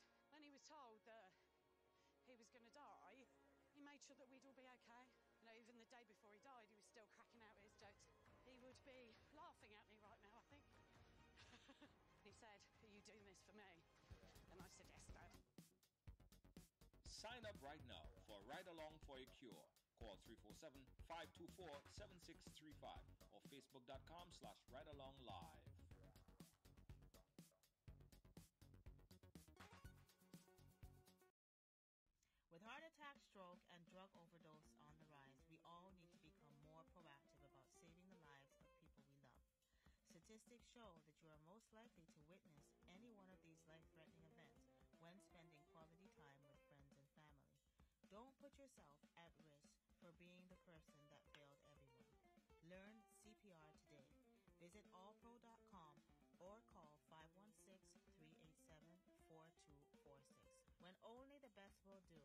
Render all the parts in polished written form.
because when he was told that he was going to die, he made sure that we'd all be okay. You know, even the day before he died, he was still cracking out his jokes. He would be laughing at me right now, I think. He said, "Are you doing this for me?" And I said, "Yes, Dad." Sign up right now for Ride Along for a Cure. Call 347-524-7635 or facebook.com/ridealonglive. With heart attack, stroke, and drug overdose on the rise, we all need to become more proactive about saving the lives of people we love. Statistics show that you are most likely to witness any one of these life-threatening events when spending quality time with friends and family. Don't put yourself at risk for being the person that failed everyone. Learn CPR today. Visit allpro.com or call 516-387-4246. When only the best will do,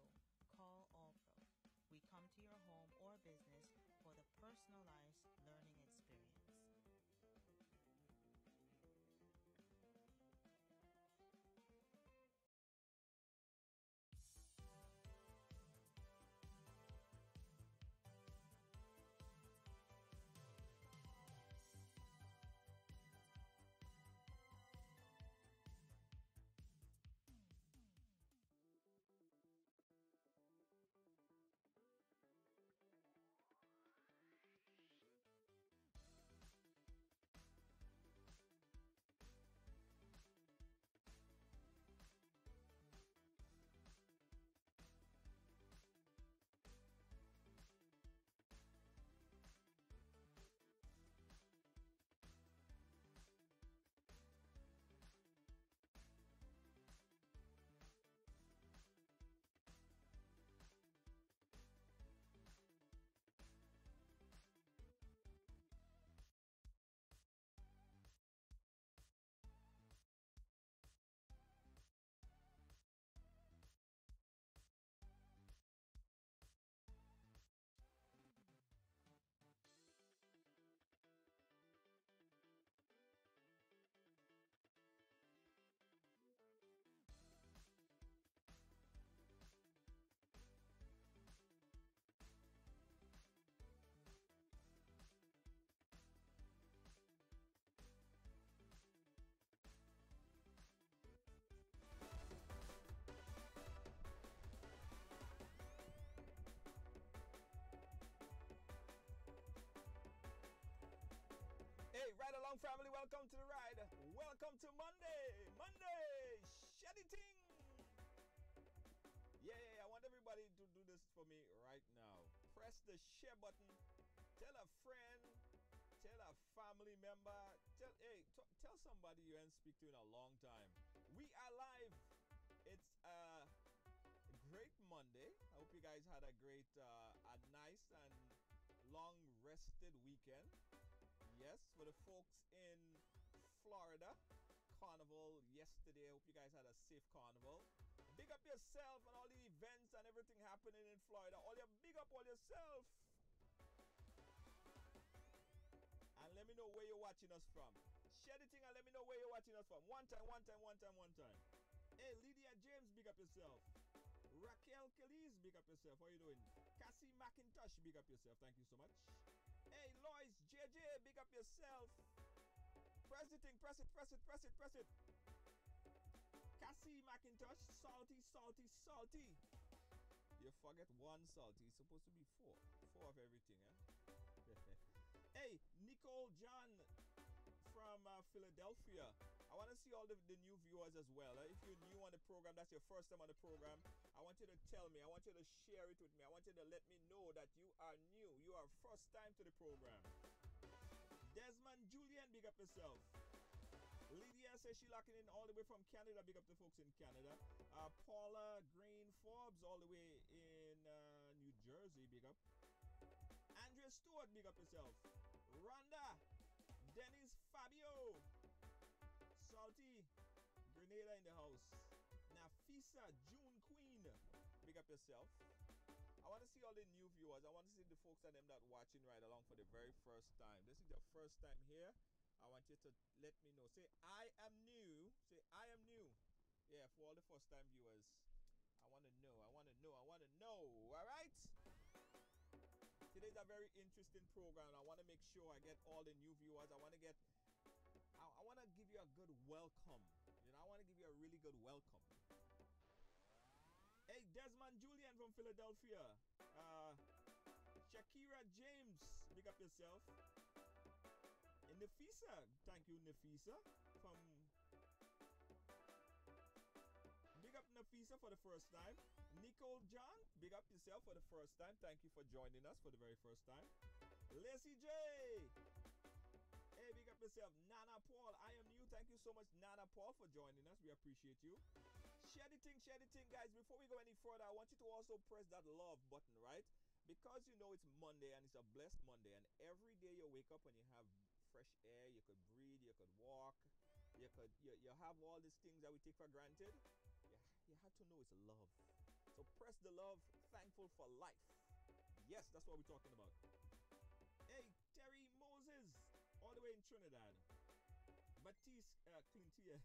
call Allpro. We come to your home or business for the personalized learning experience. Hey, Ride Along family, welcome to the ride. Welcome to Monday, Shady Ting. Yeah, I want everybody to do this for me right now. Press the share button. Tell a friend, tell a family member, tell somebody you haven't speak to in a long time. We are live. It's a great Monday. I hope you guys had a nice and long rested weekend. Yes, for the folks in Florida, Carnival yesterday. I hope you guys had a safe Carnival. Big up yourself and all the events and everything happening in Florida. Big up all yourself. And let me know where you're watching us from. Share the thing and let me know where you're watching us from. One time. Hey, Lydia James, big up yourself. Raquel Calise, big up yourself. How you doing? Cassie McIntosh, big up yourself. Thank you so much. Hey, Lois JJ, big up yourself. Press the thing, press it. Cassie McIntosh, salty. You forget one salty. It's supposed to be four of everything, eh? Hey, Nicole John from Philadelphia. I want to see all the new viewers as well. If you're new on the program, that's your first time on the program, I want you to tell me. I want you to share it with me. I want you to let me know that you are new. You are first time to the program. Desmond Julian, big up yourself. Lydia says she locking in all the way from Canada. Big up the folks in Canada. Paula Green Forbes all the way in New Jersey. Big up. Andrea Stewart, big up yourself. Rhonda. Dennis Fabio. Salty. Grenada in the house. Nafisa June Queen. Big up yourself. I want to see all the new viewers. I want to see the folks and them that watching Ride Along for the very first time. This is your first time here. I want you to let me know. Say, I am new. Say, I am new. Yeah, for all the first time viewers, I want to know. All right? Today's a very interesting program. I want to make sure I get all the new viewers. I want to give you a good welcome. You know, I want to give you a really good welcome. Hey, Desmond Julian from Philadelphia. Shakira James, big up yourself. And Nafisa, thank you, Nafisa. Big up Nafisa for the first time. Nicole John, big up yourself for the first time. Thank you for joining us for the very first time. Lacey J. Hey, big up yourself. Nana Paul, I am you. Thank you so much, Nana Paul, for joining us. We appreciate you. Share the thing, guys. Before we go any further, I want you to also press that love button, right? Because you know it's Monday and it's a blessed Monday, and every day you wake up and you have fresh air, you could breathe, you could walk, you have all these things that we take for granted. You have to know it's love. So press the love, thankful for life. Yes, that's what we're talking about. Hey, Terry Moses, all the way in Trinidad. Baptiste Clintia.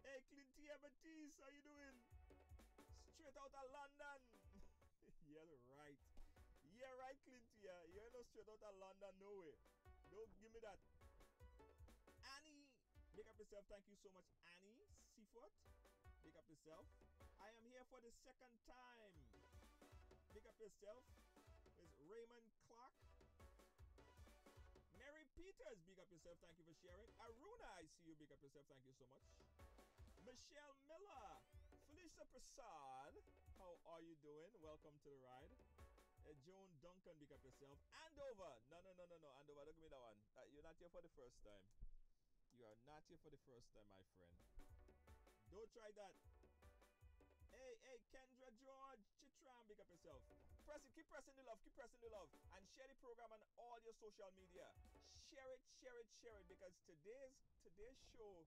Hey, Clintia Baptiste, how you doing? Straight out of London. Yeah, right. Yeah, right, Clintia. You're not straight out of London, no way. Don't give me that. Annie, big up yourself. Thank you so much, Annie Seafoot. Big up yourself. I am here for the second time. Big up yourself. There's Raymond Clark. Mary Peters, big up yourself. Thank you for sharing. Aruna, I see you. Big up yourself. Thank you so much. Michelle Miller. Felicia Prasad, how are you doing? Welcome to the ride. Joan Duncan, big up yourself. Andover. No. Andover, don't give me that one. You're not here for the first time. You are not here for the first time, my friend. Don't try that. Hey, Kendra George, Chitram, big up yourself. Keep pressing the love, and share the program on all your social media. Share it, because today's show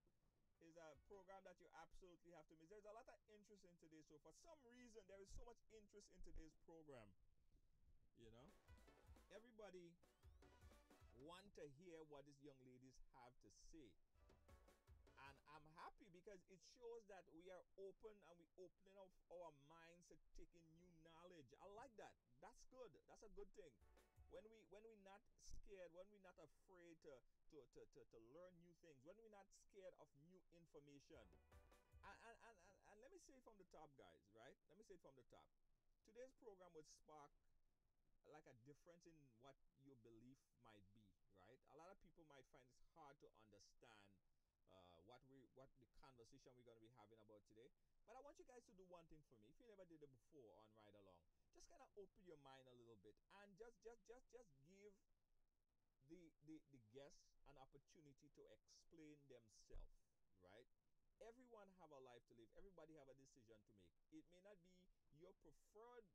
is a program that you absolutely have to miss. There's a lot of interest in today, so for some reason there is so much interest in today's program. You know, everybody want to hear what these young ladies have to say. And I'm happy because it shows that we are open and we opening up our minds to taking new knowledge. I like that. That's good. That's a good thing. When we're not scared, when we're not afraid to learn new things, when we're not scared of new information. And let me say it from the top, guys, right? Let me say it from the top. Today's program would spark like a difference in what your belief might be, right? A lot of people might find it hard to understand what the conversation we're going to be having about today. But I want you guys to do one thing for me. If you never did it before on Ride Along, just kind of open your mind a little bit and just give the guests an opportunity to explain themselves, right? Everyone have a life to live. Everybody have a decision to make. It may not be your preferred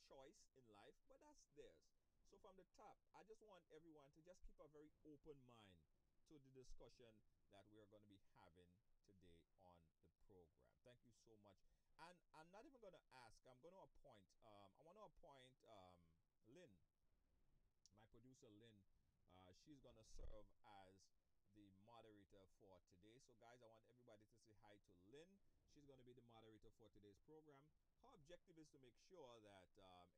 choice in life, but that's theirs. So from the top, I just want everyone to just keep a very open mind to the discussion that we're going to be having today on the program. Thank you so much. And I'm not even going to ask. I'm going to appoint. I want to appoint Lynn, my producer Lynn. She's going to serve as the moderator for today. So guys, I want everybody to say hi to Lynn. She's going to be the moderator for today's program. Her objective is to make sure that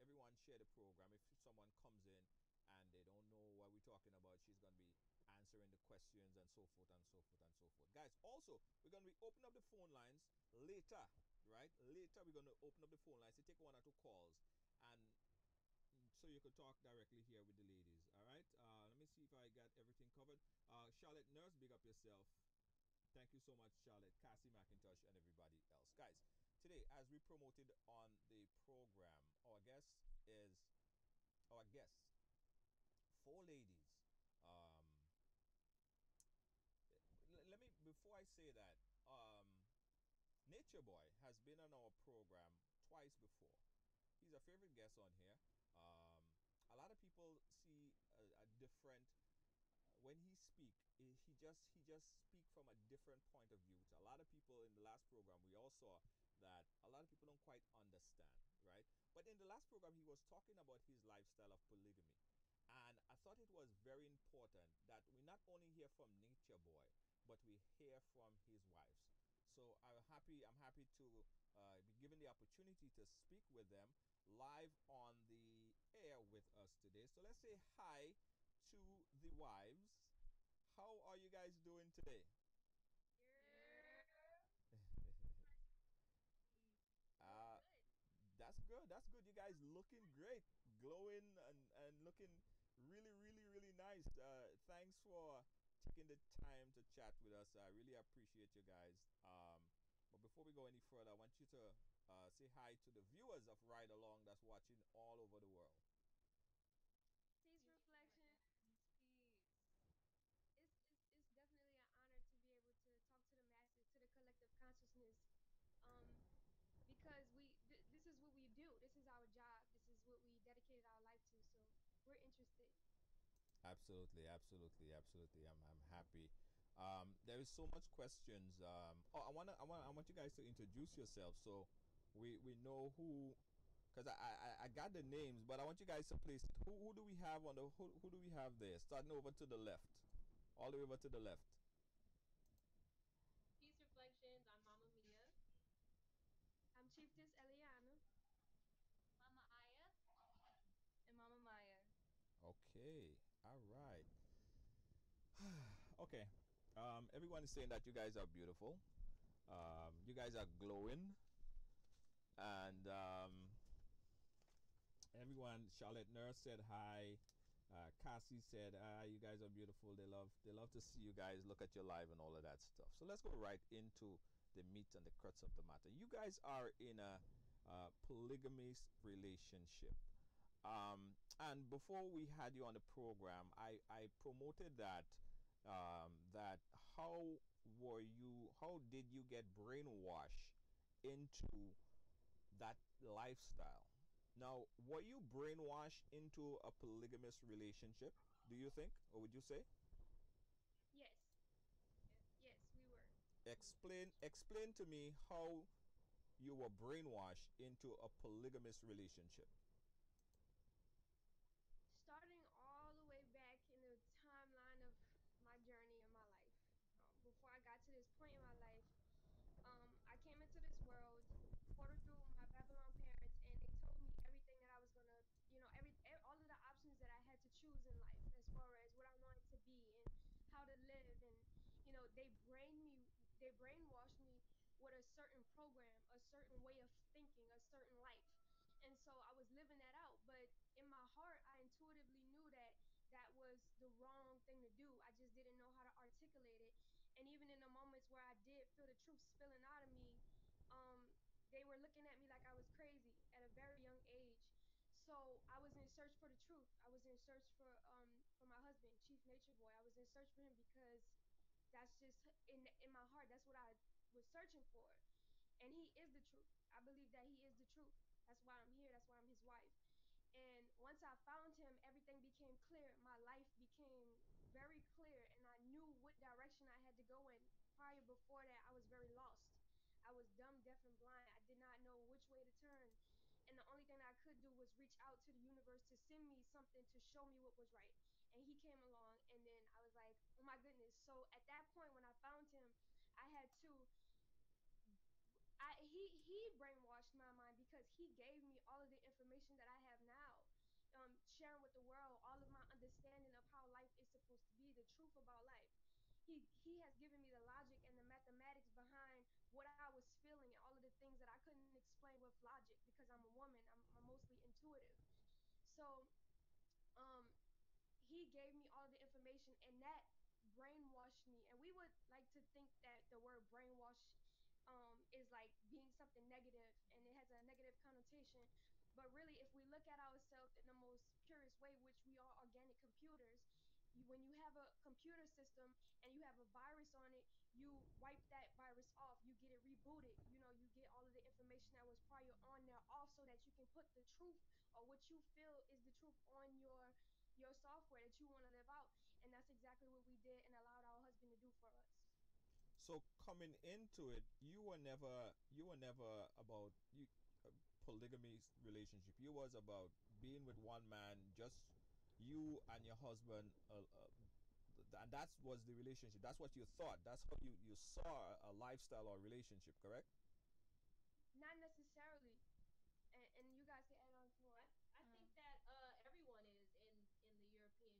everyone share the program. If someone comes in and they don't know what we're talking about, she's going to be answering the questions and so forth and so forth and so forth. Guys, also, we're going to be opening up the phone lines later, right? Later, we're going to open up the phone lines to take one or two calls, and so you could talk directly here with the ladies, all right? Let me see if I got everything covered. Charlotte Nurse, big up yourself. Thank you so much, Charlotte, Cassie McIntosh, and everybody else. Guys, today, as we promoted on the program, our guest, 4 ladies. Let me, before I say that, NatureBoy has been on our program twice before. He's a favorite guest on here. A lot of people see a different, when he speak, he just speak from a different point of view, which a lot of people in the last program, we all saw that a lot of people don't quite understand, right? But in the last program, he was talking about his lifestyle of polygamy. And I thought it was very important that we not only hear from NatureBoy, but we hear from his wives. So I'm happy to be given the opportunity to speak with them live on the air with us today. So let's say hi to the wives. How are you guys doing today? uh, that's good. That's good. You guys looking great, glowing and looking really, really, really nice. Thanks for taking the time to chat with us. I really appreciate you guys. But before we go any further, I want you to say hi to the viewers of Ride Along that's watching all over the world. Peace reflection. Peace. It's definitely an honor to be able to talk to the masses, to the collective consciousness, um, because this is what we do. This is our job. This is what we dedicated our life to. So we're interested. Absolutely, absolutely, absolutely. I'm happy. There is so much questions. Oh, I want you guys to introduce yourselves so we know who. Because I got the names, but I want you guys to place it. Who do we have on the who do we have there? Starting over to the left, all the way over to the left. Peace Reflections. I'm Mama Mia. I'm Chiefess Eliana. Mama Aya. And Mama Maya. Okay, all right. Okay. Everyone is saying that you guys are beautiful. You guys are glowing, and everyone. Charlotte Nurse said hi. Cassie said, "You guys are beautiful. They love to see you guys. Look at your live and all of that stuff." So let's go right into the meat and the crux of the matter. You guys are in a polygamist relationship. And before we had you on the program, I promoted that how did you get brainwashed into that lifestyle? Now, were you brainwashed into a polygamous relationship, do you think? Or would you say? Yes, yes, we were. Explain to me how you were brainwashed into a polygamous relationship. Starting all the way back in the timeline of my journey in my life. Before I got to this point in my life, I came into this world, ported through my Babylon parents, and they told me everything that I was gonna, all of the options that I had to choose in life, as far as what I wanted to be and how to live, and they brainwashed me with a certain program, a certain way of thinking, a certain life, and so I was living that out. But in my heart, I intuitively knew that that was the wrong thing to do. I just didn't know how to articulate it. And even in the moments where I did feel the truth spilling out of me, um, they were looking at me like I was crazy at a very young age. So I was in search for the truth. I was in search for my husband, Chief Nature Boy. I was in search for him because that's just in my heart. That's what I was searching for, and he is the truth. I believe that he is the truth. That's why I'm here. That's why I'm his wife. And once I found him, everything became clear. My life became very clear, and I knew what direction I had to go in. Prior before that, I was very lost. I was dumb, deaf, and blind. I did not know which way to turn. And the only thing that I could do was reach out to the universe to send me something to show me what was right. And he came along, and then I was like, oh my goodness. So at that point, when I found him, I had to he brainwashed my mind because he gave me all of the information that I have now, sharing with the world all of my understanding of how life is supposed to be, the truth about life. He has given me the logic and the mathematics behind what I was feeling and all of the things that I couldn't explain with logic because I'm a woman. I'm mostly intuitive. So um he gave me all the information, and that brainwashed me. And we would like to think that the word brainwash is like being something negative and it has a negative connotation. But really, if we look at ourselves in the most purest way, which we are organic computers, when you have a computer system and you have a virus on it, you wipe that virus off, you get it rebooted, you get all of the information that was prior on there off so that you can put the truth or what you feel is the truth on your software that you want to live out. And that's exactly what we did and allowed our husband to do for us. So coming into it, you were never about polygamy relationship. You was about being with one man, just you and your husband, and that was the relationship. That's what you thought. That's how you saw a lifestyle or relationship, correct? Not necessarily, and you guys can add on if you want. I think that everyone is in the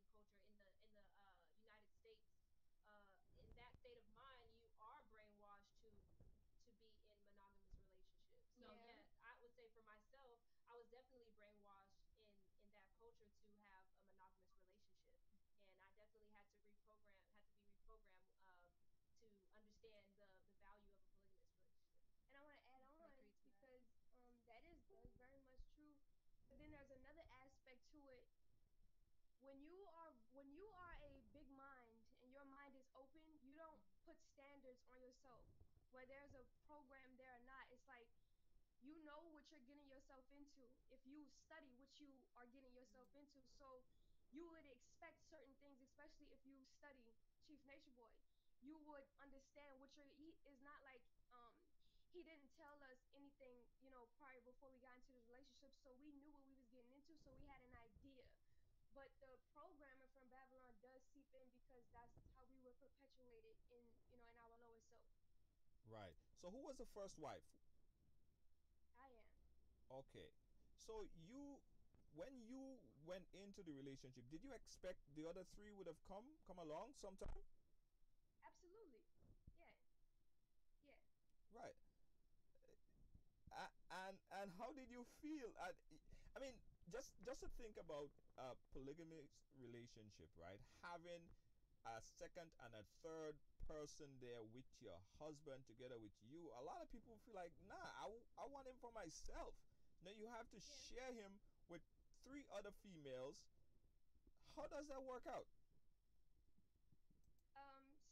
European culture, in the United States. In that state of mind, you are brainwashed to be in monogamous relationships. So Yeah. yeah, I would say for myself, I was definitely brainwashed in that culture to have a monogamous relationship, and I definitely had to be reprogrammed to understand the value of a polygamous relationship. And I want to add I on agree to that. because that is very much true. But then there's another aspect to it. When you are a big mind and your mind is open, you don't put standards on yourself. Where there's a program there or not, it's like you know what you're getting yourself into if you study what you are getting yourself into. So you would expect certain things, especially if you study Chief Nature Boy. You would understand what he is not like. He didn't tell us anything, prior before we got into this relationship, so we knew what we was getting into. So we had an idea, but the programming from Babylon does seep in because that's how we were perpetuated in our lower self. Right. So who was the first wife? I am. Okay. So when you went into the relationship, did you expect the other three would have come along sometime? Absolutely. Yeah. Yeah. Right. And how did you feel? I mean, just to think about a polygamous relationship, right? Having a second and a third person there with your husband together with you. A lot of people feel like, nah, I want him for myself. Now you have to Yeah. share him with three other females. How does that work out?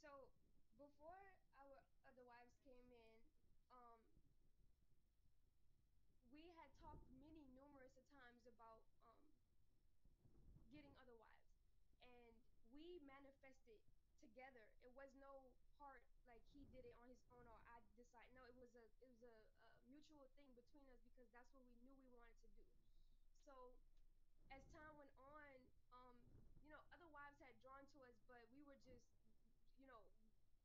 So before our other wives came in, um, we had talked many numerous of times about getting other wives, and we manifested together. It was no part like he did it on his own or I decided. No, it was a mutual thing between us because that's what we knew we wanted to do. So as time went on, other wives had drawn to us, but we were just, you know,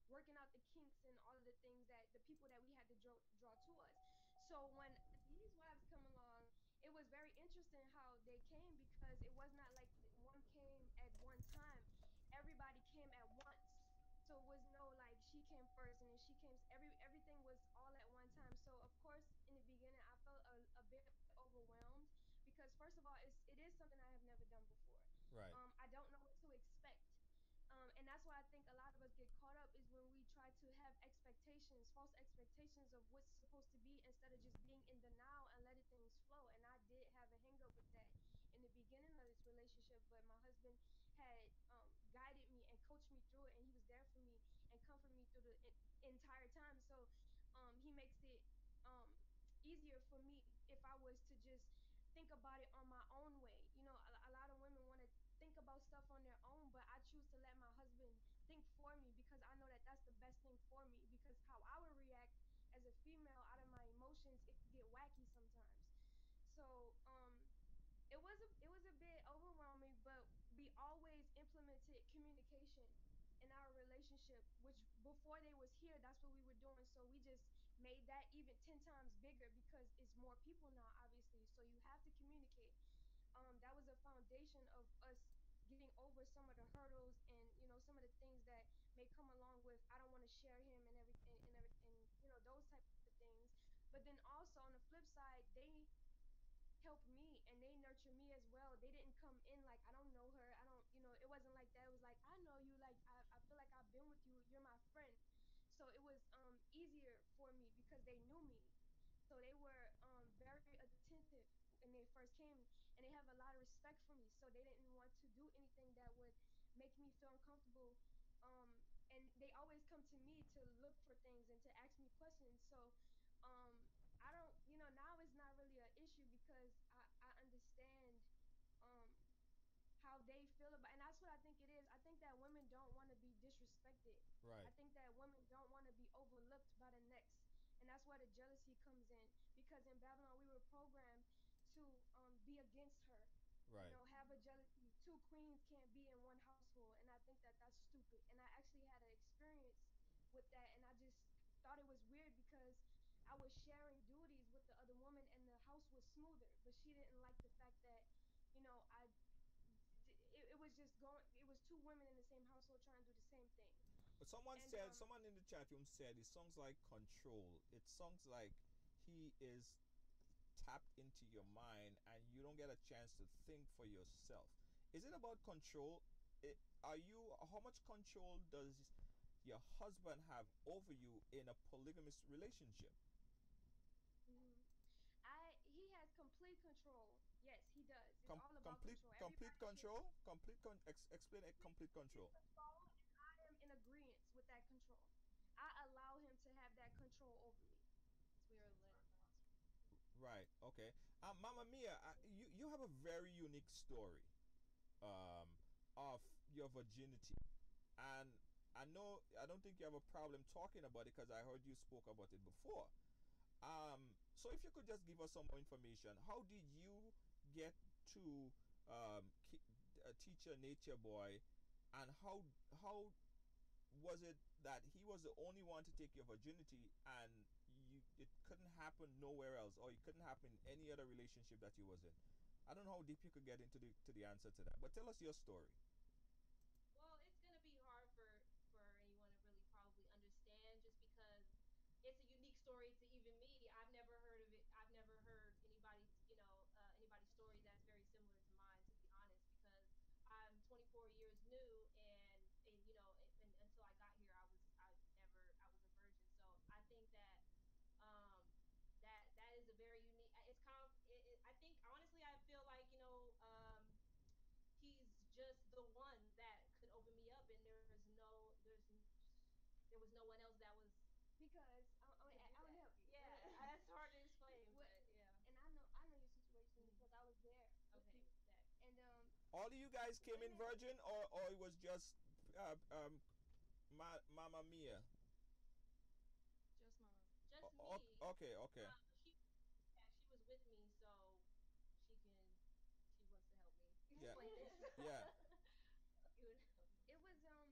working out the kinks and all of the things that the people that we had to draw to us. So when these wives come along, it was very interesting how they came because it was not like one came at one time. Everybody came at once. So it was no like she came first and then she came. Everything was all at one time. So of course, in the beginning, I felt a bit overwhelmed because first of all, it is something I have never done before. Right. I don't know what to expect. And that's why I think a lot of us get caught up is when we try to have expectations, false expectations of what's supposed to be instead of just being in the now and letting things flow. And I did have a hang up with that in the beginning of this relationship, but my husband had guided me and coached me through it, and he was there for me and comforted me through the entire time. So he makes it easier for me if I was to just think about it on my own way. A lot of women want to think about stuff on their own, but I choose to let my husband think for me because I know that that's the best thing for me. Because how I would react as a female out of my emotions, it could get wacky sometimes. So it was a bit overwhelming, but we always implemented communication in our relationship, which before they was here, that's what we were doing. So we just made that even 10 times bigger because it's more people now, obviously. So you have to communicate. That was a foundation of us getting over some of the hurdles and some of the things that may come along with I don't want to share him and everything, those type of things. But then also on the flip side, they help me and they nurture me as well. They didn't come in like I don't know her. I don't, it wasn't like that. It was like I know you, like I feel like I've been with you. You're my friend. So it was easier for me because they knew me. So they were very attentive when they first came, and they have a lot of respect for me. So they didn't want to do anything that would make me feel uncomfortable. And they always come to me to look for things and to ask me questions. So I don't, now it's not really an issue because I understand um, how they feel about, and that's what I think it is. I think that women don't want to be disrespected. Right. I think that women don't want to be overlooked by the next, and that's why the jealousy comes in. Because in Babylon, we were programmed to be against her. Right. Have a jealousy. Two queens can't be in one household, and I think think that that's stupid. And I actually had an experience with that, and I just thought it was weird because I was sharing duties with the other woman, and the house was smoother, but she didn't like the fact that, it was just going. It was two women in the same household trying to do the same thing, But someone and said, someone in the chat room said, it sounds like control. It sounds like he is tapped into your mind and you don't get a chance to think for yourself. Is it about control? How much control does your husband have over you in a polygamous relationship? hmm he has complete control. Yes, he does. It's Com- all about complete control. complete Everybody should control? Explain it, complete complete control. control, and I am in agreement with that control. I allow him to have that control over me. Yes, we are led by the Spirit. Right. Okay. Mama Mia, you have a very unique story of your virginity, and I don't think you have a problem talking about it because I heard you spoke about it before. So if you could just give us some more information, how did you get to teacher Nature Boy, and how was it that he was the only one to take your virginity, and it couldn't happen nowhere else, or it couldn't happen in any other relationship that you was in? I don't know how deep you could get into the answer to that, but tell us your story. Well, it's gonna be hard for anyone to really probably understand, just because it's a unique story to even me. I've never heard of it. I've never heard anybody, anybody's story that's very similar to mine, to be honest, because I'm 24 years new, and until I got here, I was a virgin. So I think that um that is a very unique. It's kind of. I think honestly, I feel like he's just the one that could open me up, and there was no one else that was Because could do I would that. help you. Yeah, that's hard to explain, What, but yeah. and I know your situation Mm. because I was there with Okay, you. that. And All of you guys came in women, virgin, or it was just Mama Mia? Just Mama. Just me. Okay, okay. She Yeah, she was with me, so she can she wants to help me Yeah, explain this. yeah. You would help me it was explain.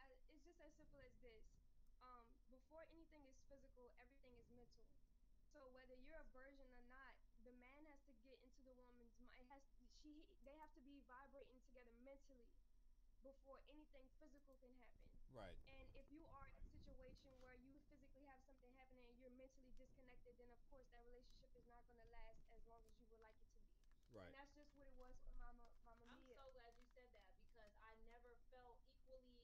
it's just as simple as this. Before anything is physical, everything is mental. So whether you're a virgin or not, the man has to get into the woman's mind. They have to be vibrating together mentally before anything physical can happen. Right, And if you are in a situation where you physically have something happening and you're mentally disconnected, then of course that relationship is not going to last as long as you would like it to be. And right, that's just what it was for Mama I'm Mia. so glad you said that, because I never felt equally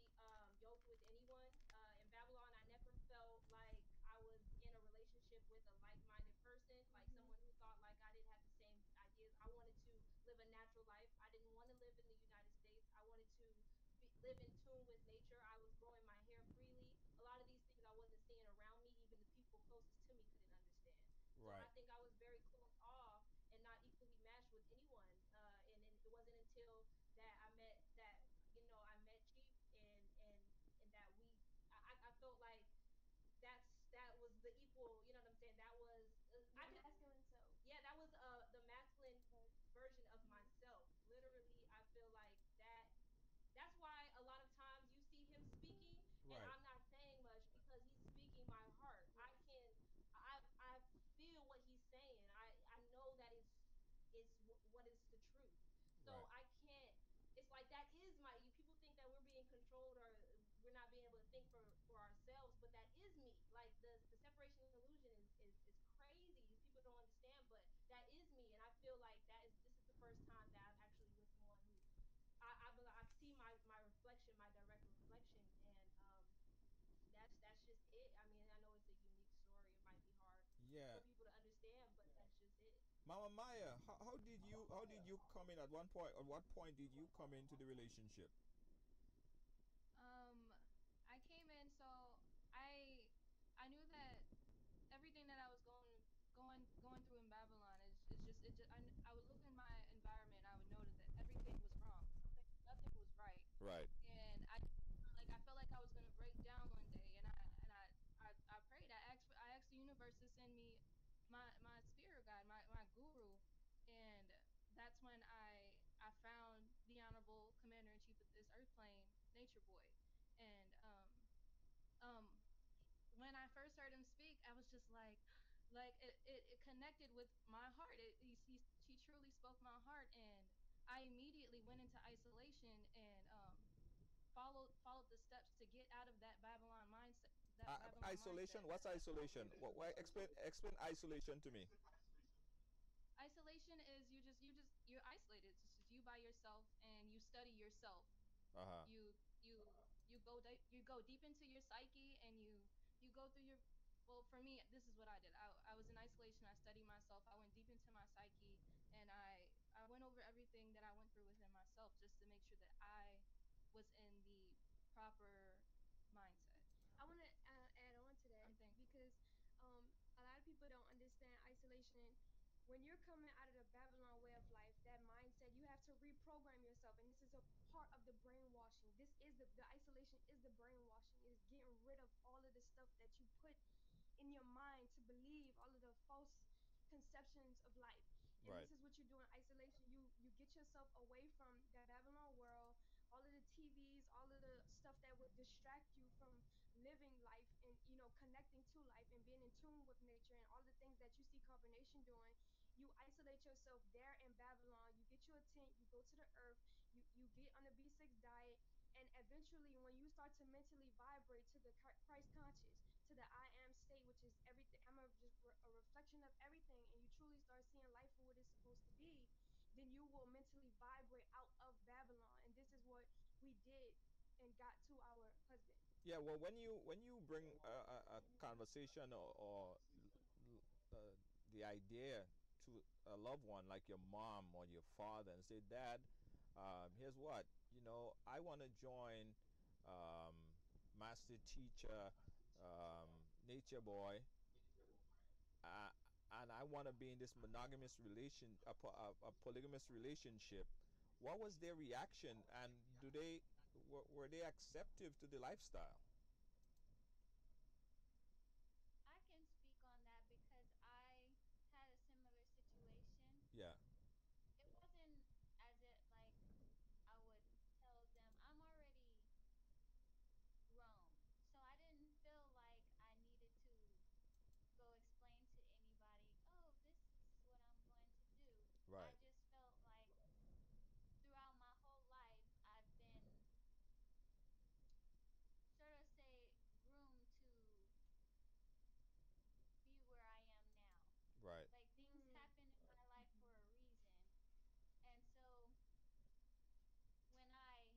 yoked with anyone. In Babylon, I never felt like I was in a relationship with a like-minded person, like Hmm. someone who thought like I didn't have the same ideas. I wanted to live a natural life. I didn't want to live in the United States. I wanted to live in tune with nature. I was growing my hair freely. A lot of these things I wasn't seeing around me. Even the people closest to me couldn't understand. So right, I think I was very closed off and not equally matched with anyone. And then it wasn't until that I met Chief, and that I felt like that was the equal. You know what I'm saying? That was I Your could masculine self. Yeah, that was the masculine version of Mm-hmm. myself. Literally, I feel like that's why a lot of times you see him speaking and right, I'm not saying much, because he's speaking my heart. Yes. I feel what he's saying. I know that what is the truth. So right, I can't. It's like that is my. People think that we're being controlled, or we're not being able to think for ourselves, but that is me. Like the separation illusion is crazy. These people don't understand, but that is me, and I feel like this is the first time that I'm actually with someone who I see my reflection, my direct reflection, and that's just it. I mean, I know it's a unique story. It might be hard yeah. for people to understand, but that's just it. Mama Maya, how did you come in at one point? At what point did you come into the relationship? Um, I came in, so I I knew that everything that I was going through in Babylon is just it. Just, I would look in my environment, I would notice that everything was wrong. Nothing was right, Right, and I felt like I was gonna break down one day, and I prayed. I asked the universe to send me my spirit guide, my guru, and that's when I found the honorable commander in chief of this earth plane, Like it connected with my heart. She truly spoke my heart, and I immediately went into isolation and followed the steps to get out of that Babylon mindset. That Babylon Isolation? mindset. What's isolation? What? Why? Explain isolation to me. Isolation is you're isolated. It's just you by yourself, and you study yourself. Uh huh. you you you go deep into your psyche, and you go through your, well, for me, this is what I did. I was in isolation. I studied myself. I went deep into my psyche, and I went over everything that I went through within myself, just to make sure that I was in the proper mindset. I want to add on to that I'm thankful. because a lot of people don't understand isolation. When you're coming out of the Babylon way of life, that mindset, you have to reprogram yourself, and this is a part of the brainwashing. This is the isolation is the brainwashing. It is getting rid of all of the stuff that you put in your mind to believe, all of the false conceptions of life. And Right. this is what you do in isolation. You get yourself away from that Babylon world, all of the TVs, all of the stuff that would distract you from living life and connecting to life and being in tune with nature and all the things that you see carbonation doing. You isolate yourself there in Babylon. You get you a tent, you go to the earth, you get on the B6 diet, and eventually when you start to mentally vibrate to the Christ conscious, to the I am state, which is everything, I'm a reflection of everything, and you truly start seeing life for what it's supposed to be, then you will mentally vibrate out of Babylon. And this is what we did and got to our husband. Yeah. Well, when you bring a conversation or uh, the idea to a loved one like your mom or your father and say, Dad, here's what, I want to join um, Master Teacher, NatureBoy, uh, and I want to be in this monogamous a polygamous relationship. What was their reaction, and were they acceptive to the lifestyle? I can speak on that because I had a similar situation. Yeah. It wasn't as it like I would tell them I'm already grown. So I didn't feel like I needed to go explain to anybody, oh, this is what I'm going to do. I Right. just felt like throughout my whole life I've been sort of say groomed to be where I am now. Right. Like things Mm. happen in my life for a reason. And so when I heard his teachings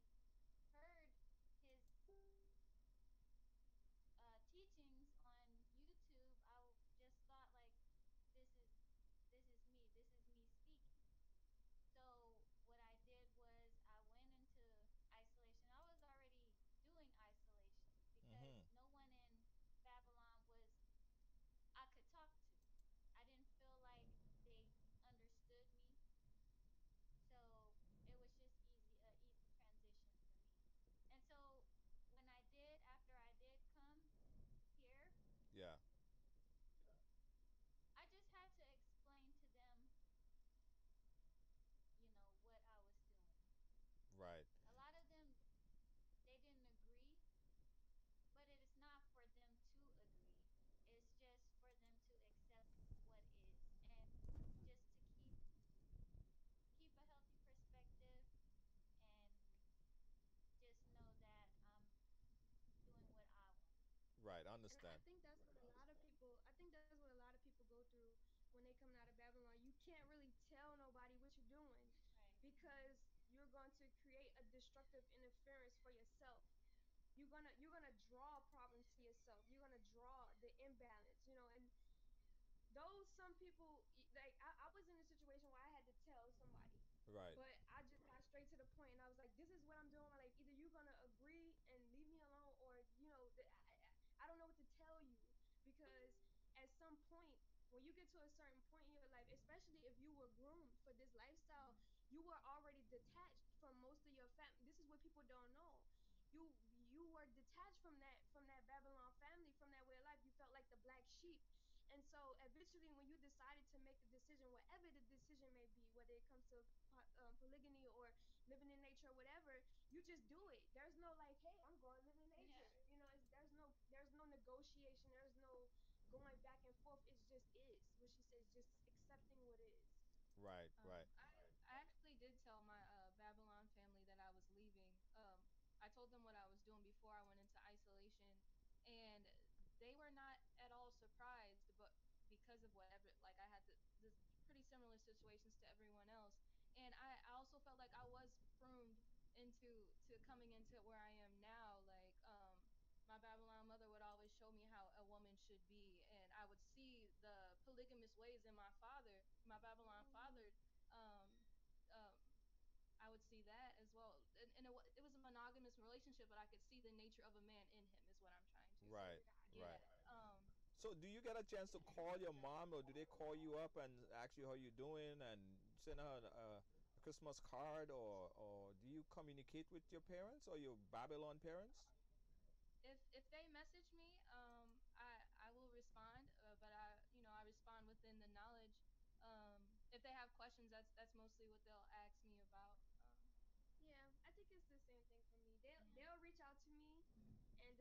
on YouTube, just thought like this is this is me speaking. So what I did was I went into isolation. I was already doing isolation because Mm-hmm. no one in Babylon was I could talk to. I didn't feel like they understood me. So it was just easy transition for me. And so when I did, after I did come here, Yeah. I just had to explain to them, what I was doing. Right. A lot of them, they didn't agree, but it is not for them to agree. It's just for them to accept what is, and just to keep a healthy perspective, and just know that I'm doing what I want to do. Right. And I Understand. think that's what a lot of people. I think that's what a lot of people go through when they come out of Babylon. You can't really tell nobody what you're doing Right. because you're going to create a destructive interference for yourself. You're gonna draw problems to yourself. You're gonna draw the imbalance, and those some people like I was in a situation where I had to tell somebody, Right. but I just got straight to the point and I was like, this is what I'm doing. Like either you're gonna agree and leave me alone, or I don't know what to tell you, because at some point when you get to a certain point in your life, especially if you were groomed for this lifestyle, you were already detached from most of your family. This is what people don't know. You were detached from that Babylon family, from that way of life. You felt like the black sheep. And so eventually when you decided to make a decision, whatever the decision may be, whether it comes to polygamy or living in nature or whatever, you just do it. There's no like, hey, I'm going to live in Yeah. nature. There's no negotiation. There's no going back and forth. It's just is what she says, just accepting what is. Right, right. I actually did tell my Babylon family that I was leaving. I told them what I was doing before I went into isolation, and they were not at all surprised. But because of whatever, like I had this pretty similar situations to everyone else, and I also felt like I was pruned into to coming into where I am now. Like my Babylon mother would always show me how a woman should be, and I would see the polygamous ways in my father, my Babylon father. Um, um, I would see that as well, and it was a monogamous relationship, but I could see the nature of a man in him. Is what I'm trying to say. Right, Yeah. right. Um, So, do you get a chance to call your mom, or do they call you up and ask you how you doing and send her a Christmas card, or do you communicate with your parents or your Babylon parents? if they message me, I will respond, but I respond within the knowledge. If they have questions, that's mostly what they'll ask me about. Yeah, I think it's the same thing for me. Mhm, They'll reach out to me, mhm, and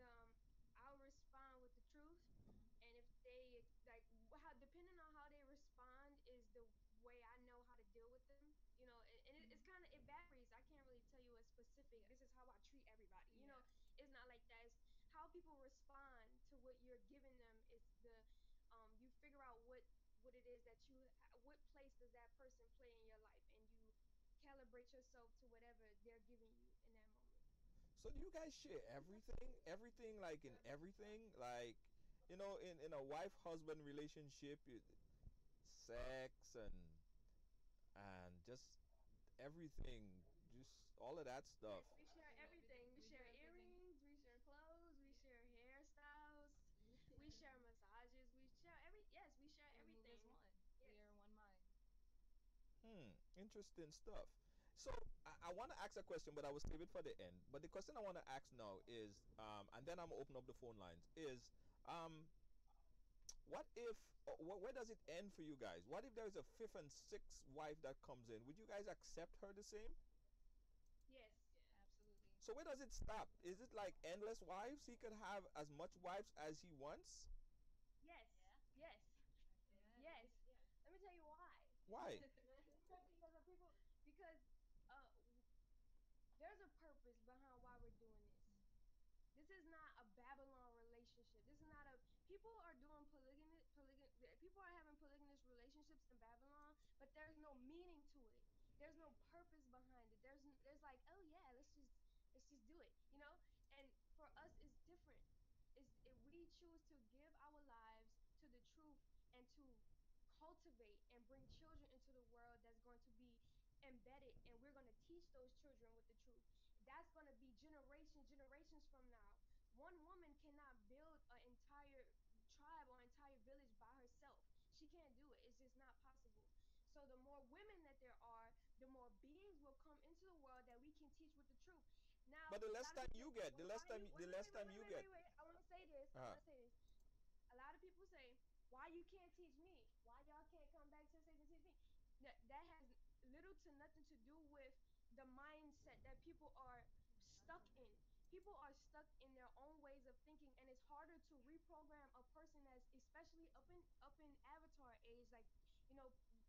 I'll respond with the truth. mhm. And if they like how depending on how they respond is the way I know how to deal with them. You know, and it's Mhm. kind of it varies. I can't really tell you a specific. Yeah. This is how I treat everybody. You know, Yeah. it's not like that. It's how people respond to what you're giving them. Is the you figure out what it is that what place does that person play in your life, and you calibrate yourself to whatever they're giving you in that moment. So, do you guys share everything? Everything, like in everything? Like, in a wife husband relationship, sex and just everything, just all of that stuff. Yes, we share We do everything. everything. We We do share everything. earrings, we share clothes, we Yeah. share hairstyles, we share massages, we share yes, we share We move as everything. one. Yes. We are one mind. Interesting stuff. So, I want to ask a question, but I will save it for the end. But the question I want to ask now is, and then I'm gonna open up the phone lines. Is, um, what if, where does it end for you guys? What if there is a fifth and sixth wife that comes in? Would you guys accept her the same? Yes. Absolutely. So where does it stop? Is it like endless wives? He could have as much wives as he wants? Yes. Yeah. Yes. I can imagine. Yes. Let me tell you why. Why? Because of people because uh there's a purpose behind why we're doing this. This is not a Babylon relationship. This is not a people are doing people are having polygamous relationships in Babylon, but there's no meaning to it. There's no purpose behind it. There's like, oh yeah, let's just do it, you know? And for us it's different. Is if we choose to give our lives to the truth and to cultivate and bring children into the world that's going to be embedded, and we're going to teach those children with the truth. That's going to be generations from now. One woman cannot build an entire tribe or entire village by herself. She can't do it. It's just not possible. So the more women that there are, the more beings will come into the world that we can teach with the truth. Now But the a less lot of time people say, you get, well, why you the less time you get. wait, I want to say this, Uh, a lot of people say, why you can't teach me? Why y'all can't come back to the States and teach me? That has little to nothing to do with the mindset that people are stuck in. People are stuck in their own ways of thinking, and it's harder to reprogram a person that's especially up in avatar age, like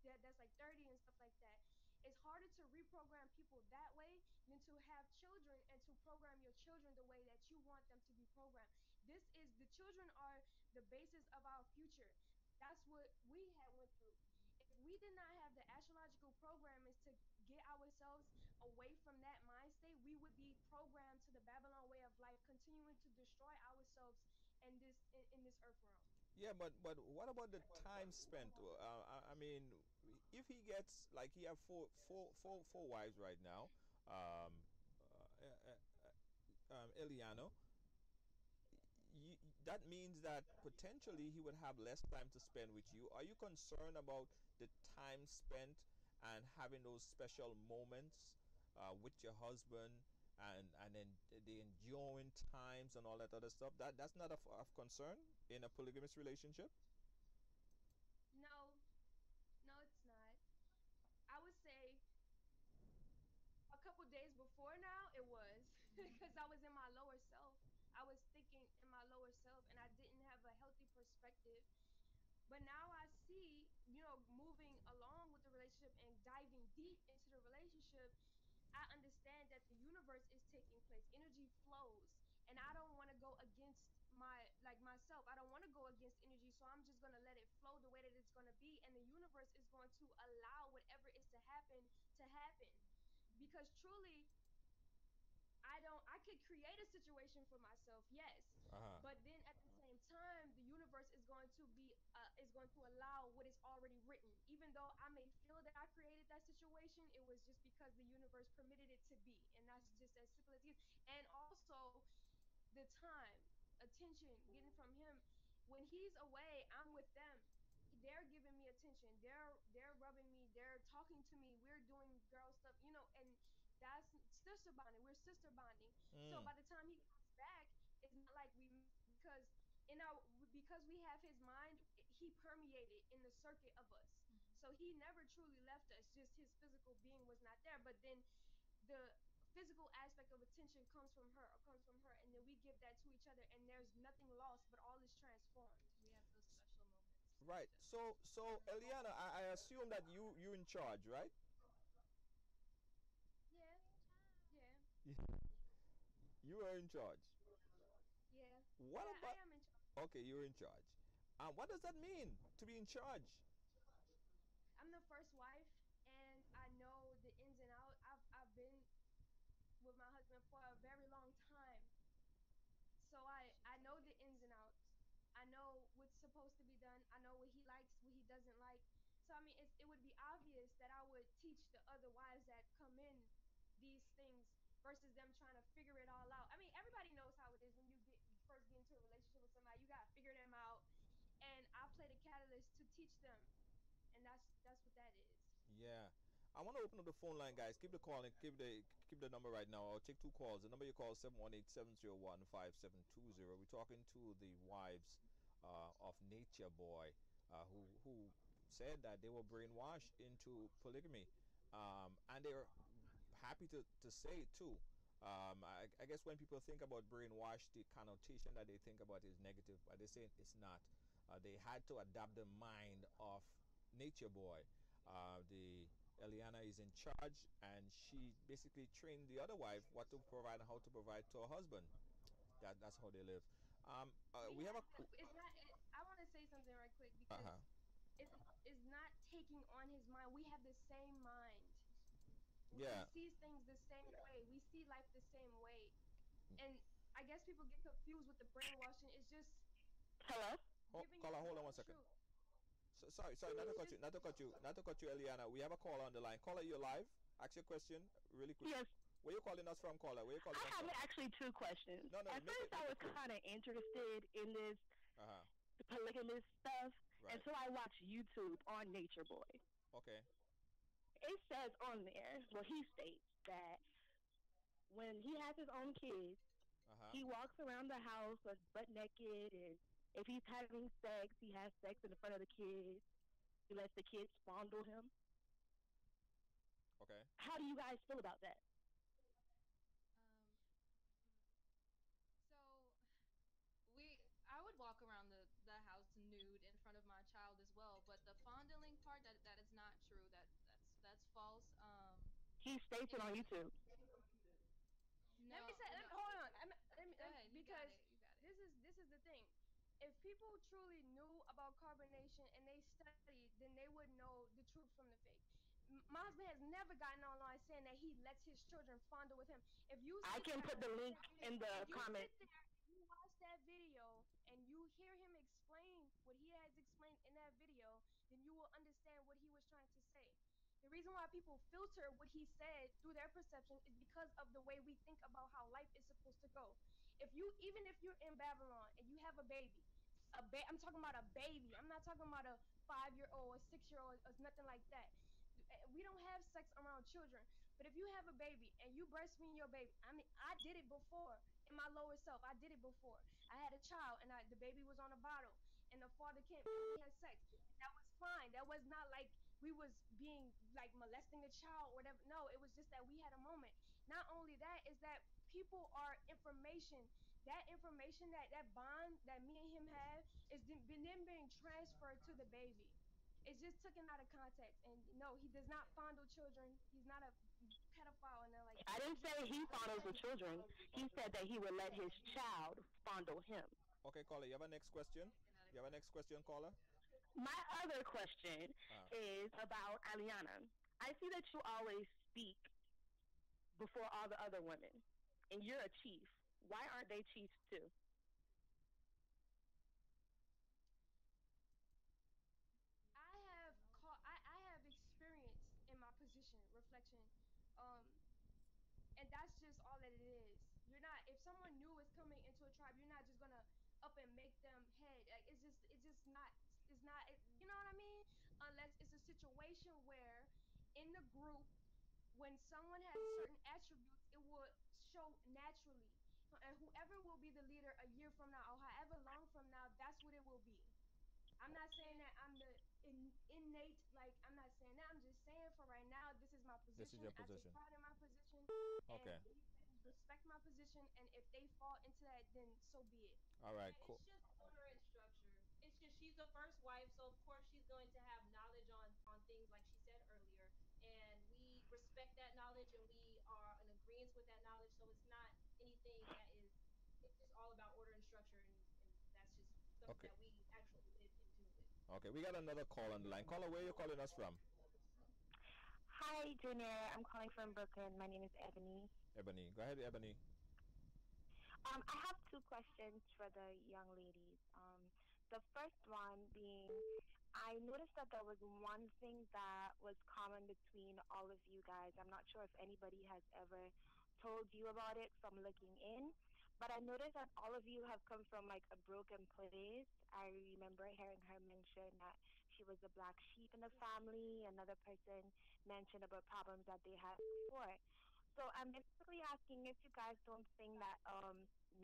that's like 30 and stuff like that. It's harder to reprogram people that way than to have children and to program your children the way that you want them to be programmed. This is the children are the basis of our future. That's what we had went through. If we did not have the astrological program is to get ourselves away from that mind state, we would be programmed to the Babylon way of life, continuing to destroy ourselves in this earth realm. yeah, but what about the time spent? I mean, if he gets like he have four wives right now, um, Eliano, that means that potentially he would have less time to spend with you. Are you concerned about the time spent and having those special moments with your husband and then the enjoying times and all that other stuff? That's not of concern in a polygamous relationship. No, no, it's not. I would say a couple days before now it was because I was in my lower self. I was thinking in my lower self, and I didn't have a healthy perspective. But now I see, moving along with the relationship and diving deep into the relationship, I understand that the universe is taking place. Energy flows. And I don't want to go against myself. I don't want to go against energy. So I'm just going to let it flow the way that it's going to be. And the universe is going to allow whatever is to happen. Because truly, I could create a situation for myself, yes. Uh-huh. But then at the same time, the universe is going to allow what is already written. Even though I may feel that I created that situation, it was just because the universe permitted it to be. And that's just as simple as it is. And also the time, attention, getting from him. When he's away, I'm with them. They're giving me attention. They're rubbing me. They're talking to me. We're doing girl stuff, and that's sister bonding. We're sister bonding. So Mm. by the time he comes back, it's not like we missed because because we have his mind, he permeated in the circuit of us. So he never truly left us. Just his physical being was not there. But then the physical aspect of attention comes from her, and then we give that to each other, and there's nothing lost, but all is transformed. We have those special moments with Right. each other. So Eliana, I assume that you in charge, right? Yeah, yeah, You are in charge. yeah, What yeah. about? I am in charge. Okay, you're in charge. What does that mean to be in charge? I'm the first wife, and I know the ins and outs. I've been with my husband for a very long time, so She I know the ins delegates. and outs. I know what's supposed to be done. I know what he likes, what he doesn't like. So I mean, it would be obvious that I would teach the other wives that come in these things versus them trying to figure it all out. I mean, everybody knows how it is when first get into a relationship with somebody. You gotta figure them out, and I play the catalyst to teach them, and that's what that is. Yeah. I want to open up the phone line, guys. Keep the call and keep the number right now. I'll take two calls. The number you call is 718-701-5720. We're talking to the wives of NatureBoy, who said that they were brainwashed into polygamy, and they're happy to say it too. I guess when people think about brainwash, the connotation that they think about is negative, but they say it's not. They had to adapt the mind of Nature Boy. The Eliana is in charge, and she basically trained the other wife what to provide and how to provide to her husband. That's how they live. We We have have a. it's not. I want to say something right quick Uh-huh. because it's not taking on his mind. We have the same mind. We Yeah. see things the same way. We see life the same way. And I guess people get confused with the brainwashing. It's just Hello? giving Caller, hold yourself on one the second. truth. Sorry, not to It's cut you, just Eliana. We have a caller on the line. Caller, you're live. Ask your question really quick. Yes. Where you calling us from, caller? Where you calling I us have from? actually two questions. No, At make first, it I make was it quick. kind of interested in this Uh-huh. the polygamist stuff Right. until I watched YouTube on Nature Boy. Okay. It says on there, well, he states that when he has his own kids, Uh-huh. he walks around the house butt naked, and if he's having sex, he has sex in front of the kids. He lets the kids fondle him. Okay. How do you guys feel about that? Um, so I would walk around the house nude in front of my child as well, but the fondling part that is not true. That's false. He states it In on in YouTube. let me no say no. hold on. Go ahead. You got Because it. You got it. this is the thing. If people truly knew about carbonation and they studied, then they would know the truth from the fake. My husband has never gotten online saying that he lets his children fondle with him. If you I sit can there put and the watch link that video, in the if you comment. sit there and you watch that video and you hear him explain what he has explained in that video, then you will understand what he was trying to say. The reason why people filter what he said through their perception is because of the way we think about how life is supposed to go. Even if you're in Babylon and you have a baby, I'm talking about a baby. I'm not talking about a 5-year old, a 6-year old, or nothing like that. We don't have sex around children. But if you have a baby and you breastfeed your baby, I mean, I did it before in my lower self. I did it before. I had a child and the baby was on a bottle, and the father came and we had sex. And that was fine. That was not like we was being like molesting the child or whatever. No, it was just that we had a moment. Not only that is that people are information. that information, that bond that me and him have, is then being transferred to the baby. It's just taken out of context. And no, he does not fondle children. He's not a pedophile or nothing like I that. didn't say he fondles the children. He said that he would let his child fondle him. Okay, caller, you have a next question? You have a next question, caller? My other question Ah. is about Aliana. I see that you always speak before all the other women, and you're a chief. Why aren't they chiefs too? I have experience in my position, reflection. Um, and that's just all that it is. You're not, if someone new is coming into a tribe, you're not just gonna up and make them head. Like, it's just not, you know what I mean? Unless it's a situation where in the group, when someone has certain attributes, it will show naturally. And whoever will be the leader a year from now or however long from now, that's what it will be. I'm not saying that I'm the innate, like, I'm not saying that. I'm just saying for right now, this is my This is position. your I take position. pride in my position, and Okay. these men respect my position. And if they fall into that, then so be it. All right, Yeah, cool. it's just order and structure. It's just she's the first wife, so of course she's going to have knowledge on things like she said earlier, and we respect that knowledge and we are in agreement with that knowledge. So it's not anything that is. It's just all about order and structure, and that's just something Okay. that we actually live in tune with. Okay, we got another call on the line. Caller, where are you calling us from? Hi, Junior. I'm calling from Brooklyn. My name is Ebony. Ebony. Go ahead, Ebony. I have two questions for the young ladies. The first one being, I noticed that there was one thing that was common between all of you guys. I'm not sure if anybody has ever told you about it from looking in, but I noticed that all of you have come from like a broken place. I remember hearing her mention that she was the black sheep in the family. Another person mentioned about problems that they had before. So I'm basically asking if you guys don't think that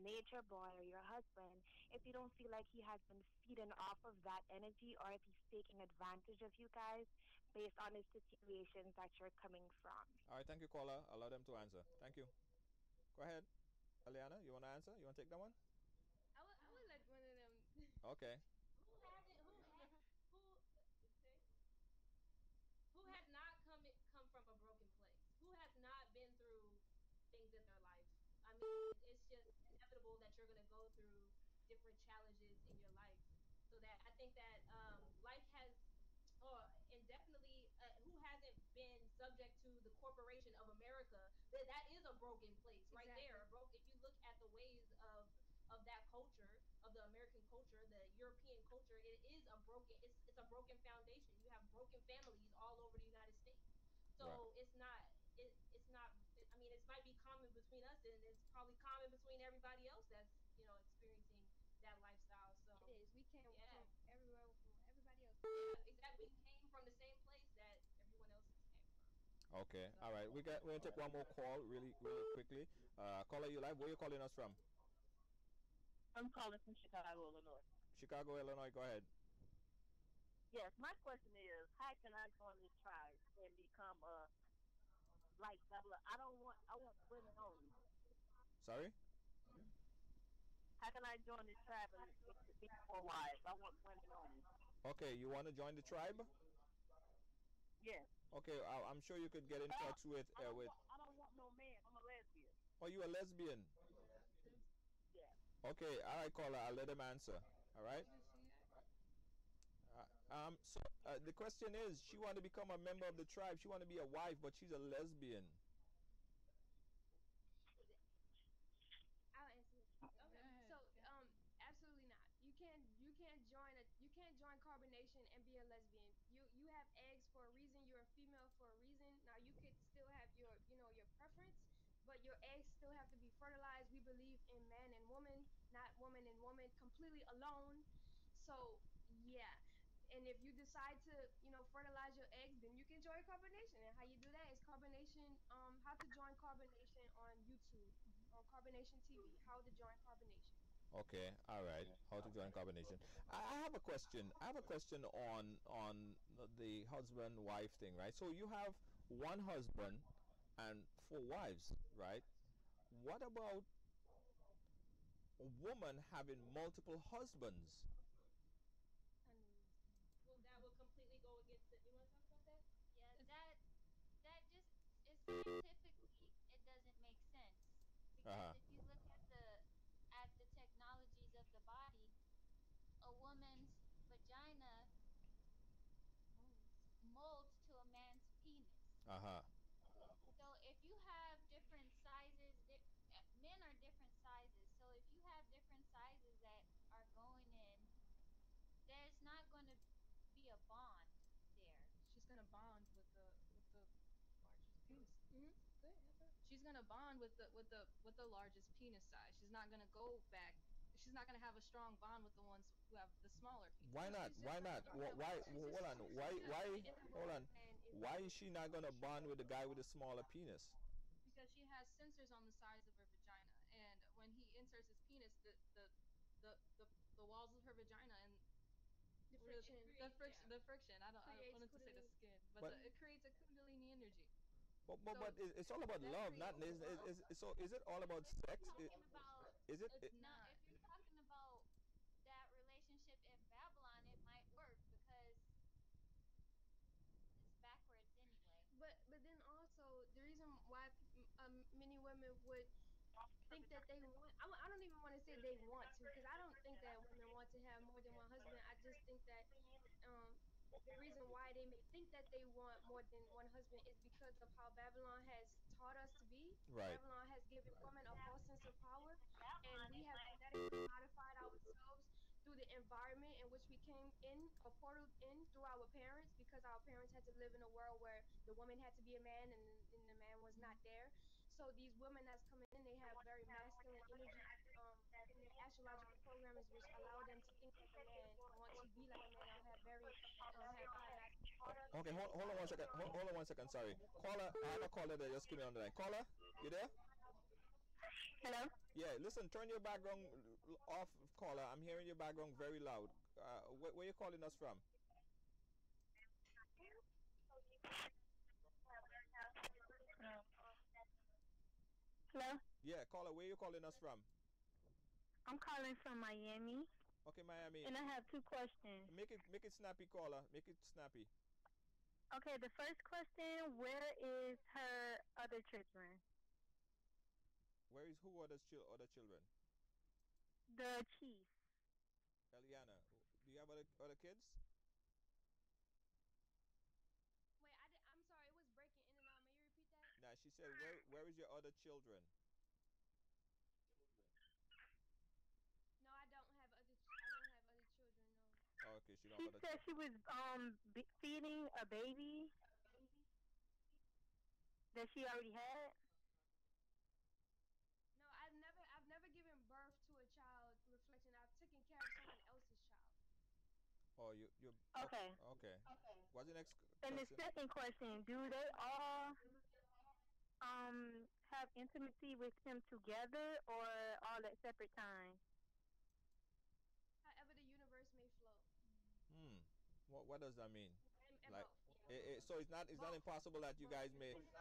Nature Boy or your husband, if you don't feel like he has been feeding off of that energy or if he's taking advantage of you guys based on the situations that you're coming from. All right, thank you, caller. Allow them to answer. Thank you. Go ahead. Aliana, you want to answer? You want to take that one? I would let one of them. Okay. Who hasn't? Who? Okay. Who has not come from a broken place? Who has not been through things in their life? I mean, it's just inevitable that you're going to go through different challenges in your life. So that I think that life has, or and definitely, who hasn't been subject to the corporation of America? That is a broken place right Exactly. there. Broke. If you look at the ways of that culture, of the American culture, the European culture, it is a broken. It's a broken foundation. You have broken families all over the United States. Right. So it's not. It's not. I mean, it might be common between us, and it's probably common between everybody else that's experiencing that lifestyle. It So is. We came yeah, from everywhere from everybody else. yeah, exactly. We came from the same place that everyone else has came from. Okay. All So right. We're gonna take one more call really quickly. Caller, you live? Where you calling us from? I'm calling from Chicago, Illinois. Chicago, Illinois. Go ahead. Yes, my question is, how can I join this tribe and become a like double? I want women only. Sorry. How can I join this tribe and be more wives? I want women only. Okay. You want to join the tribe? Yes. Okay. I'm sure you could get in touch with with. I don't want no man. I'm a lesbian. Oh, you a lesbian? Yeah. Okay. All right, caller. I'll let him answer. All right. So the question is, she want to become a member of the tribe. She want to be a wife, but she's a lesbian. I'll answer this. Okay. So, absolutely not. You can't join carbonation and be a lesbian. You have eggs for a reason. You're a female for a reason. Now you could still have your preference, but your eggs still have to be fertilized. We believe in man and woman, not woman and woman completely alone. So yeah. And if you decide to, fertilize your eggs, then you can join carbonation. And how you do that is carbonation. How to join carbonation on YouTube, on Carbonation TV. How to join carbonation. Okay, all right. How to join combination? I have a question. I have a question on the husband wife thing, right? So you have one husband and four wives, right? What about woman having multiple husbands. Well, that would completely go against the. You want to talk about that? Yeah, that just is scientifically it doesn't make sense because Uh-huh. if you look at the technologies of the body, a woman's vagina molds to a man's penis. Uh-huh. So if you have different sizes, men are different sizes. So if you have different sizes that are going in, there's not going to be a bond there. She's gonna bond with the largest penis. Mm-hmm. Good. She's gonna bond with the largest penis size. She's not gonna go back. She's not gonna have a strong bond with the ones who have the smaller penis. Why not? Why not? Why? Hold on. Why? Hold on. Why is she not gonna bond with the guy with the smaller penis? Because she has sensors on the sides of her vagina, and when he inserts his penis, the walls of her vagina and The friction. the friction. I don't Creates wanted to say the kundalini. skin, but But it creates a kundalini energy. but it's all about love, not so is it all about sex? Talking about Is it? It's no, not. if you're talking about that relationship in Babylon, it might work because it's backwards anyway. But then also the reason why many women would think that they want, I don't even want to say they want to, because I don't think that women want to have more than one husband. I just think that the reason why they may think that they want more than one husband is because of how Babylon has taught us to be. Right. Babylon has given women a false sense of power, and we have genetically modified ourselves through the environment in which we came in, or portaled in through our parents, because our parents had to live in a world where the woman had to be a man, and the man was not there. So these women that's coming in, they have very masculine energies in their astrological programs, which allow them to think like a man, want to be like a man, or have high masculine energies. Okay, hold on one second. Hold on one second. Sorry, caller. I have a caller that just came in on the line. Caller, you there? Hello? Yeah. Listen, turn your background off, caller. I'm hearing your background very loud. Where you calling us from? Hello? Yeah, caller. Where you calling us from? I'm calling from Miami, Okay, Miami. and I have two questions. Make it snappy, caller. Make it snappy. Okay, the first question, where is her other children? Where is who other children? The chief. Eliana, do you have other kids? Wait, I'm sorry, it was breaking in and out. May you repeat that? Nah, she said where is your other children? No, I don't have other children. No. Oh, okay, she don't She have other said children. she was feeding a baby that she already had. No, I've never given birth to a child reflection. I've taken care of someone else's child. Oh, you Okay. okay. What's the next And the question? second question, do they all have intimacy with him together or all at separate times? However the universe may flow. Hmm. What does that mean? And Like, both. so it's not Both. impossible that you guys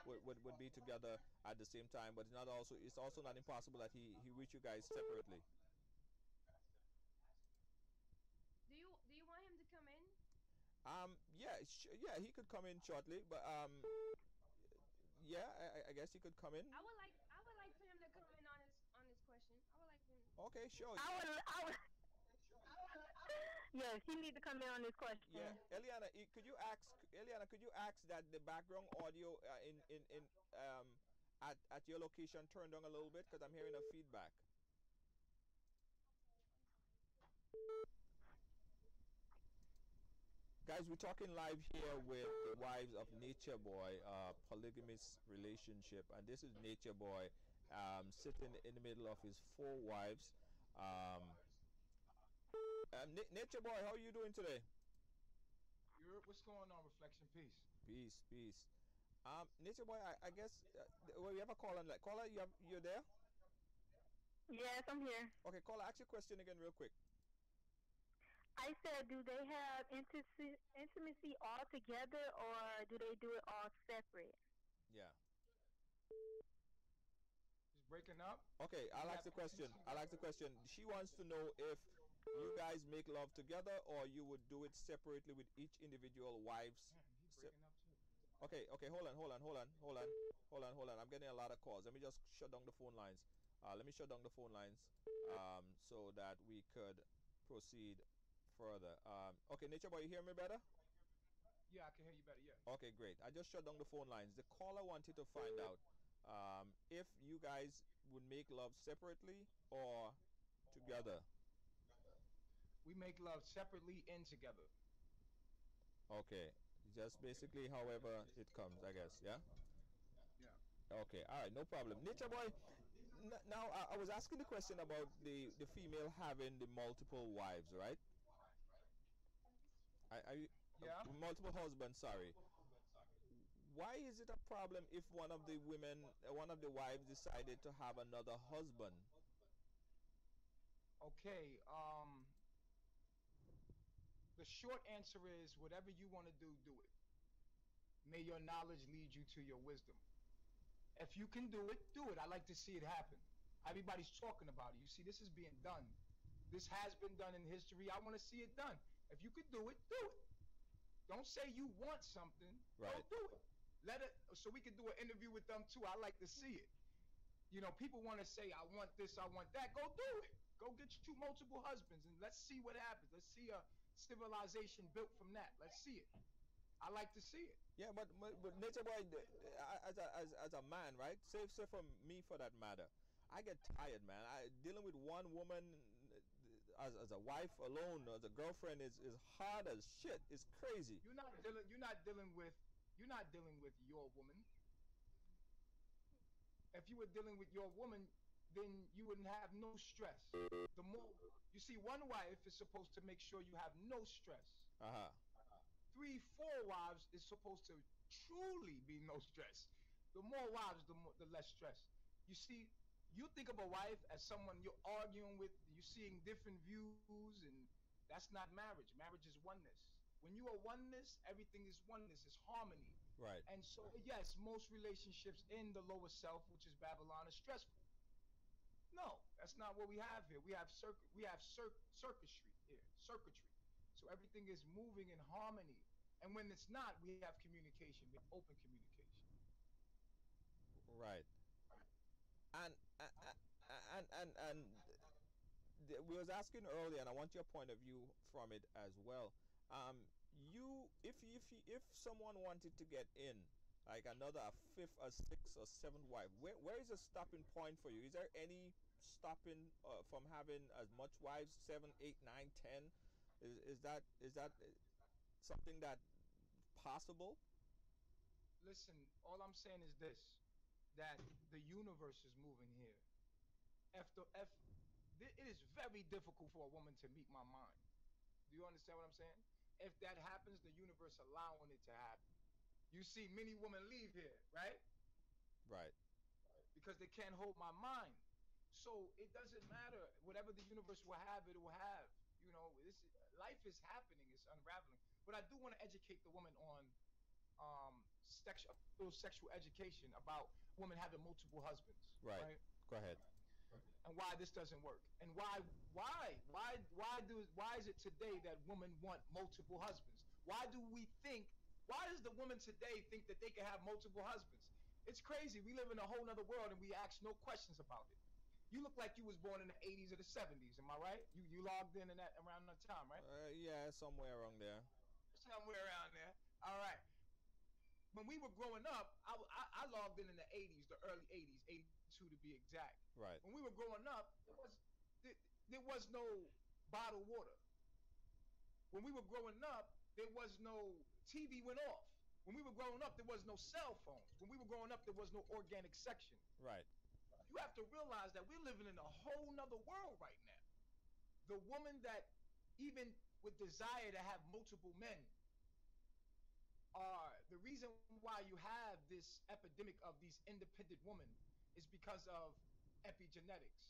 would be together at the same time, but it's also not impossible that he reach you guys separately. Do you want him to come in? Yeah, yeah, he could come in shortly, but yeah, I guess he could come in. I would like for him to come in on this question. I would like for him. Okay, sure. I would. Yes, he need to come in on this question. Yeah, Eliana, could you ask that the background audio in at your location turn down a little bit because I'm hearing a feedback. Okay, I'm sorry. Guys, we're talking live here with the wives of NatureBoy, polygamist relationship, and this is NatureBoy, sitting in the middle of his four wives. NatureBoy, how are you doing today? What's going on, Reflection? Peace. Peace, peace. NatureBoy, I guess we have a call on. Like, caller, you're there? Yes, I'm here. Okay, caller, ask your question again, real quick. I said, do they have intimacy all together or do they do it all separate? Yeah. It's breaking up. Okay, I'll ask the question. She wants to know if you guys make love together or you would do it separately with each individual wives. Man, he breaking up too. Okay, hold on. I'm getting a lot of calls. Let me just shut down the phone lines. Let me shut down the phone lines so that we could proceed further. Okay, NatureBoy, you hear me better? Yeah, I can hear you better. Yeah. Okay, great. I just shut down the phone lines. The caller wanted to find out if you guys would make love separately or together. We make love separately and together. Okay, just basically however it comes, I guess. Yeah. Yeah. Okay. All right. No problem. NatureBoy. Now I was asking the question about the female having the multiple wives, right? I Yeah. multiple husbands. Sorry. Why is it a problem if one of the women, one of the wives, decided to have another husband? Okay. The short answer is whatever you want to do, do it. May your knowledge lead you to your wisdom. If you can do it, do it. I like to see it happen. Everybody's talking about it. You see, this is being done. This has been done in history. I want to see it done. If you could do it, do it. Don't say you want something. Right. Go do it. Let it, so we can do an interview with them too. I like to see it. You know, people want to say, I want this, I want that. Go do it. Go get you multiple husbands and let's see what happens. Let's see a civilization built from that. Let's see it. I like to see it. Yeah, but NatureBoy, as a man, right? Say for me for that matter, I get tired, man. Dealing with one woman as a wife alone, as a girlfriend is hard as shit. It's crazy. You're not dealing with your woman. If you were dealing with your woman, then you wouldn't have no stress. The more you see, one wife is supposed to make sure you have no stress. 3, 4 wives is supposed to truly be no stress. The more wives, the less stress. You see, you think of a wife as someone you're arguing with, you're seeing different views, and that's not marriage. Marriage is oneness. When you are oneness, everything is oneness. It's harmony. Right. And so, yes, most relationships in the lower self, which is Babylon, is stressful. No, that's not what we have here. We have circuitry here, circuitry. So everything is moving in harmony. And when it's not, we have communication. We have open communication. Right. And we was asking earlier, and I want your point of view from it as well. If someone wanted to get in, like another a 5th, a 6th, or 7th wife, where is the stopping point for you? Is there any stopping from having as much wives, 7, 8, 9, 10? Is that something that possible? Listen, all I'm saying is this, that the universe is moving here. It is very difficult for a woman to meet my mind. Do you understand what I'm saying? If that happens, the universe allowing it to happen. You see many women leave here, right? Right. Because they can't hold my mind. So it doesn't matter. Whatever the universe will have, it will have. You know, life is happening. It's unraveling. But I do want to educate the woman on sexual education about women having multiple husbands. Right. Go ahead. And why this doesn't work, and why is it today that women want multiple husbands? Why does the woman today think that they can have multiple husbands? It's crazy. We live in a whole nother world and we ask no questions about it. You look like you was born in the 80s or the 70s, am I right? You logged in that around that time, right? Yeah, somewhere around there. Somewhere around there. All right. When we were growing up, I logged in the 80s, the early 80s, 82 to be exact. Right. When we were growing up, there was no bottled water. When we were growing up, there was no TV went off. When we were growing up, there was no cell phones. When we were growing up, there was no organic section. Right. You have to realize that we're living in a whole nother world right now. The woman that even with desire to have multiple men, the reason why you have this epidemic of these independent women is because of epigenetics.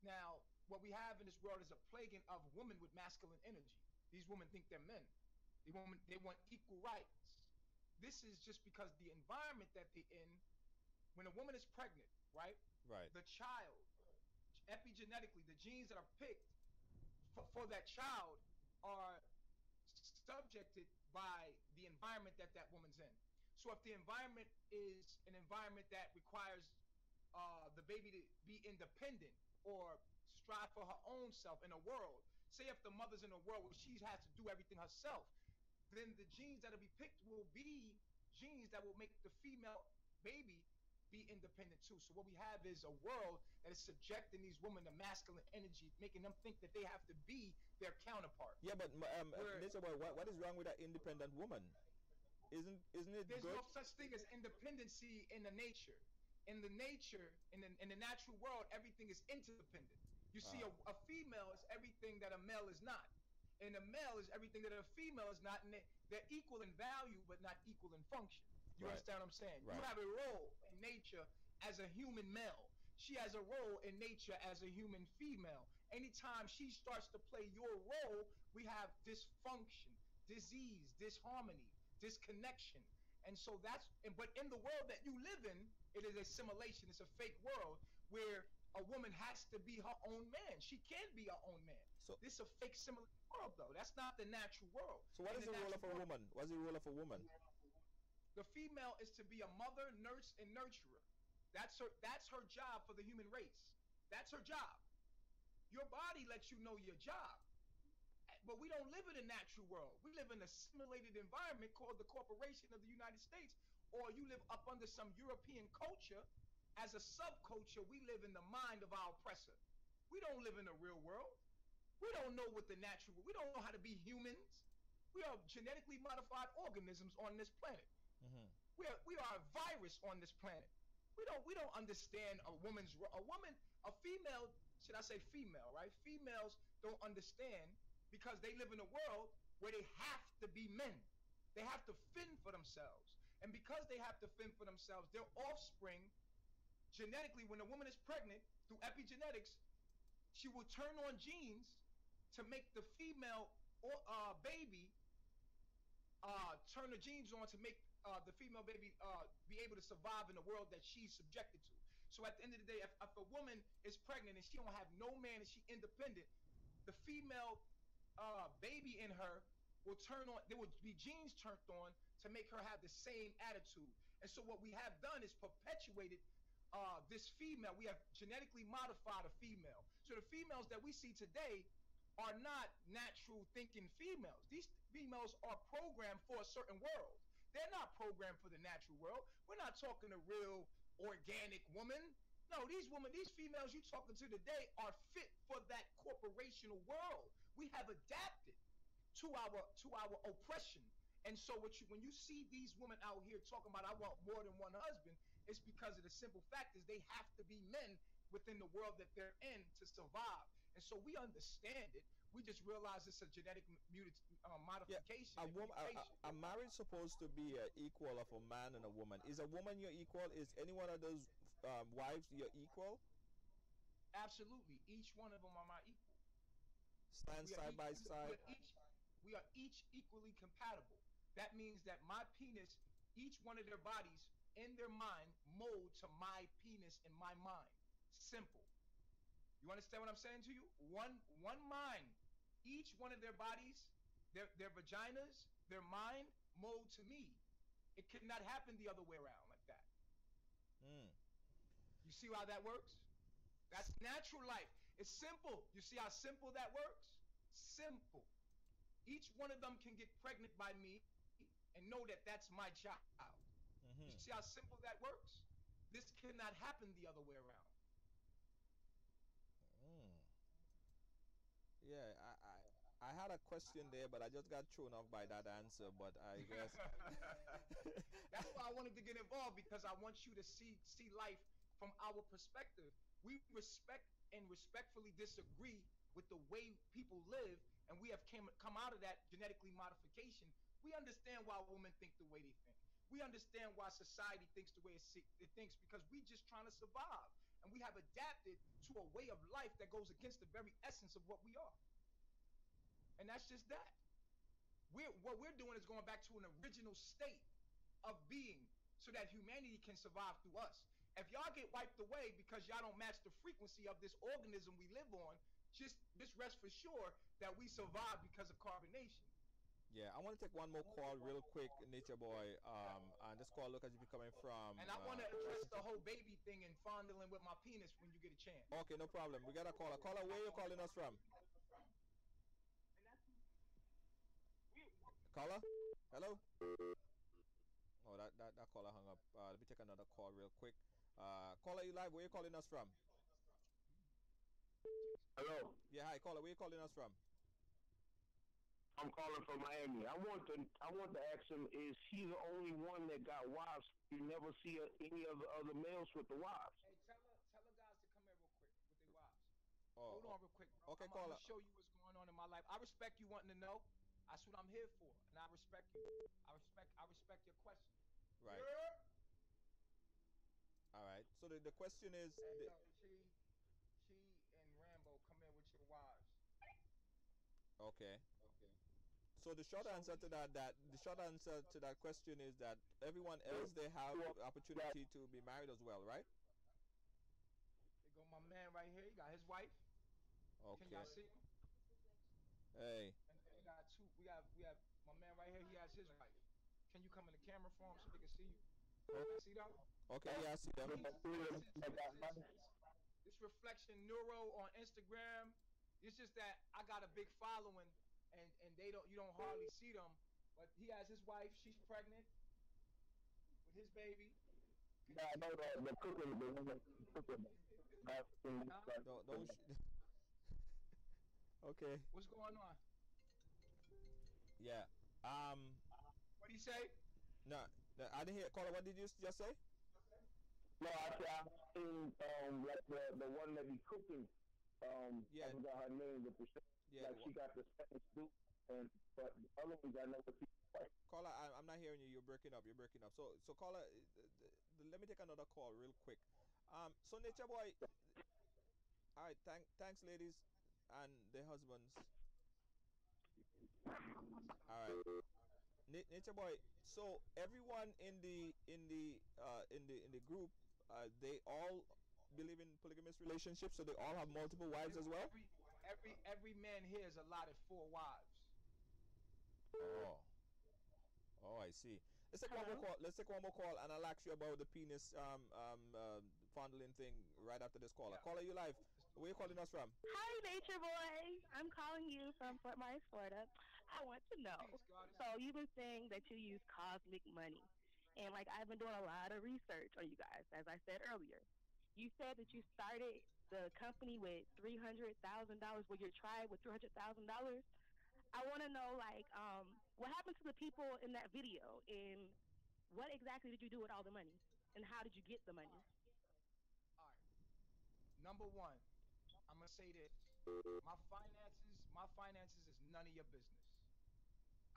Now, what we have in this world is a plaguing of women with masculine energy. These women think they're men. They want equal rights. This is just because the environment that they're in, when a woman is pregnant, right? Right. The child, epigenetically, the genes that are picked for that child are subjected by the environment that that woman's in. So if the environment is an environment that requires the baby to be independent or strive for her own self in a world, say if the mother's in a world where she has to do everything herself, then the genes that'll be picked will be genes that will make the female baby be independent too. So what we have is a world that is subjecting these women to masculine energy, making them think that they have to be their counterpart. Yeah, but NatureBoy, what is wrong with that independent woman? Isn't it there's good? no such thing as independency in the nature. In the nature, in the natural world, everything is interdependent. You see, a female is everything that a male is not, and a male is everything that a female is not, and they're equal in value but not equal in function. You understand what I'm saying? Right. You have a role in nature as a human male. She has a role in nature as a human female. Anytime she starts to play your role, we have dysfunction, disease, disharmony, disconnection. And so but in the world that you live in, it is a simulation. It's a fake world where a woman has to be her own man. She can't be her own man. So this is a fake simulation world, though. That's not the natural world. So what is the role of a woman? What's the role of a woman? The female is to be a mother, nurse, and nurturer. That's her job for the human race. That's her job. Your body lets you know your job. But we don't live in a natural world. We live in a simulated environment called the Corporation of the United States, or you live up under some European culture. As a subculture, we live in the mind of our oppressor. We don't live in the real world. We don't know what the natural, we don't know how to be humans. We are genetically modified organisms on this planet. Mm-hmm. We are a virus on this planet. We don't understand a female, should I say female, right? Females don't understand because they live in a world where they have to be men. They have to fend for themselves. And because they have to fend for themselves, their offspring, genetically, when a woman is pregnant, through epigenetics, she will turn on genes to make the female baby turn the genes on to make the female baby be able to survive in the world that she's subjected to. So at the end of the day, if a woman is pregnant and she don't have no man and she independent, the female baby in her will turn on, there will be genes turned on to make her have the same attitude. And so what we have done is perpetuated this female. We have genetically modified a female. So the females that we see today are not natural thinking females. These females are programmed for a certain world. They're not programmed for the natural world. We're not talking a real organic woman. No, these females you're talking to today are fit for that corporational world. We have adapted to our oppression. And so when you see these women out here talking about I want more than one husband, it's because of the simple fact is they have to be men within the world that they're in to survive. And so we understand it. We just realize it's a genetic modification. Yeah, a marriage supposed to be equal of a man and a woman. Is a woman your equal? Is any one of those wives your equal? Absolutely. Each one of them are my equal. Stand side by side. We are each equally compatible. That means that my penis, each one of their bodies in their mind mold to my penis in my mind. Simple. You understand what I'm saying to you? One mind. Each one of their bodies, their vaginas, their mind mold to me. It cannot happen the other way around like that. You see how that works? That's natural life. It's simple. You see how simple that works? Simple. Each one of them can get pregnant by me and know that that's my child. Mm-hmm. You see how simple that works? This cannot happen the other way around. Yeah, I had a question there, but I just got thrown off by that answer. But I guess that's why I wanted to get involved, because I want you to see life from our perspective. We respect and respectfully disagree with the way people live, and we have come out of that genetically modification. We understand why women think the way they think. We understand why society thinks the way it thinks, because we just trying to survive. And we have adapted to a way of life that goes against the very essence of what we are. And that's just that. What we're doing is going back to an original state of being so that humanity can survive through us. If y'all get wiped away because y'all don't match the frequency of this organism we live on, just rest for sure that we survive because of carbonation. Yeah, I want to take one more call real quick, NatureBoy. And this call, look as if you're coming from. And I want to address the whole baby thing and fondling with my penis when you get a chance. Okay, no problem. We got a caller. Caller, where you calling us from? Caller? Hello? Oh, that caller hung up. Let me take another call real quick. Caller, you live? Where you calling us from? Hello. Yeah, hi, caller. Where you calling us from? I'm calling from Miami. I want to ask him: is he the only one that got wives? You never see any of the other males with the wives. Hey, tell the guys to come here real quick with their wives. Oh, hold on real quick, bro. Okay, I'm caller. gonna show you what's going on in my life. I respect you wanting to know. That's what I'm here for, and I respect you. I respect your question. Right. Yeah. All right. So the question is. Hey, yo, Chi and Rambo, come here with your wives. Okay. So the short answer to that question is that everyone else, they have the opportunity to be married as well, right? There go my man right here. He got his wife. Okay. Can y'all see him? Hey. And we got two. We have my man right here. He has his wife. Can you come in the camera for him so they can see you? Okay. See them? Okay. Yeah, I see them. This reflection neuro on Instagram. It's just that I got a big following, and you don't hardly see them. But he has his wife. She's pregnant with his baby. Yeah, I know the cooking. Don't. Okay. What's going on? Yeah. What do you say? No, I didn't hear. Caller, what did you just say? No, I seen like the one that be cooking. Yeah. I forgot her name, but like she got the second soup, but the other ones I know what she. Caller, I'm not hearing you. You're breaking up. So caller, let me take another call real quick. So NatureBoy. All right. Thanks, ladies, and their husbands. All right. NatureBoy. So everyone in the group, they all believe in polygamous relationships. So they all have multiple wives as well. Every man here is allotted 4 wives. Oh, I see. Let's take one more call, and I'll ask you about the penis fondling thing right after this caller. Caller, you live. Where are you calling us from? Hi, NatureBoy. I'm calling you from Fort Myers, Florida. I want to know. So you've been saying that you use cosmic money, and like I've been doing a lot of research on you guys, as I said earlier. You said that you started the company with $300,000. Well, your tribe with $300,000. I want to know, like, what happened to the people in that video, and what exactly did you do with all the money, and how did you get the money? All right. Number one, I'm gonna say this: my finances is none of your business.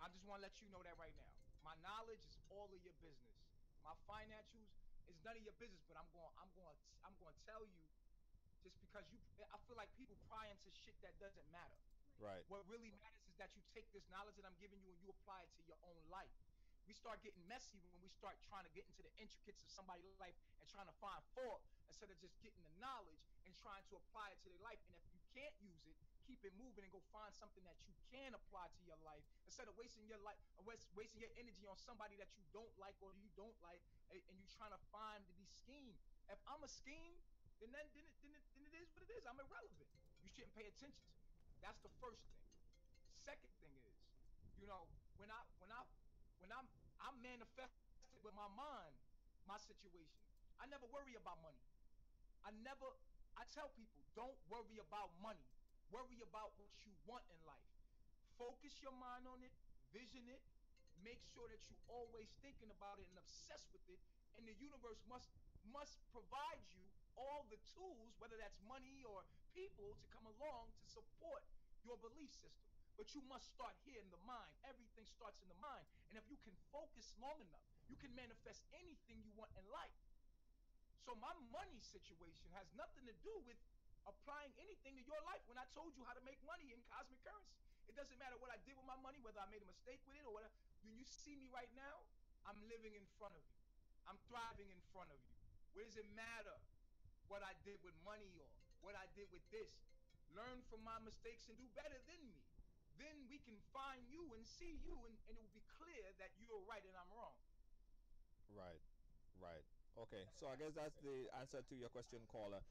I just want to let you know that right now. My knowledge is all of your business. My financials is none of your business. But I'm going to tell you, just because I feel like people pry into shit that doesn't matter. Right. What really matters is that you take this knowledge that I'm giving you and you apply it to your own life. We start getting messy when we start trying to get into the intricacies of somebody's life and trying to find fault instead of just getting the knowledge and trying to apply it to their life. And if you can't use it, keep it moving and go find something that you can apply to your life instead of wasting your life, wasting your energy on somebody that you don't like or you don't like, and you trying to find the scheme. If I'm a scheme, then it is what it is. I'm irrelevant. You shouldn't pay attention to me. That's the first thing. Second thing is, when I'm manifested with my mind, my situation. I never worry about money. I tell people, don't worry about money. Worry about what you want in life. Focus your mind on it, vision it, make sure that you always thinking about it and obsessed with it. And the universe must provide you all the tools, whether that's money or people, to come along to support your belief system. But you must start here in the mind. Everything starts in the mind. And if you can focus long enough, you can manifest anything you want in life. So my money situation has nothing to do with applying anything to your life. When I told you how to make money in cosmic currency, it doesn't matter what I did with my money, whether I made a mistake with it or whatever. When you see me right now, I'm living in front of you. I'm thriving in front of you. What does it matter what I did with money or what I did with this? Learn from my mistakes and do better than me. Then we can find you and see you, and it will be clear that you're right and I'm wrong. Right, right. Okay, so I guess that's the answer to your question, caller.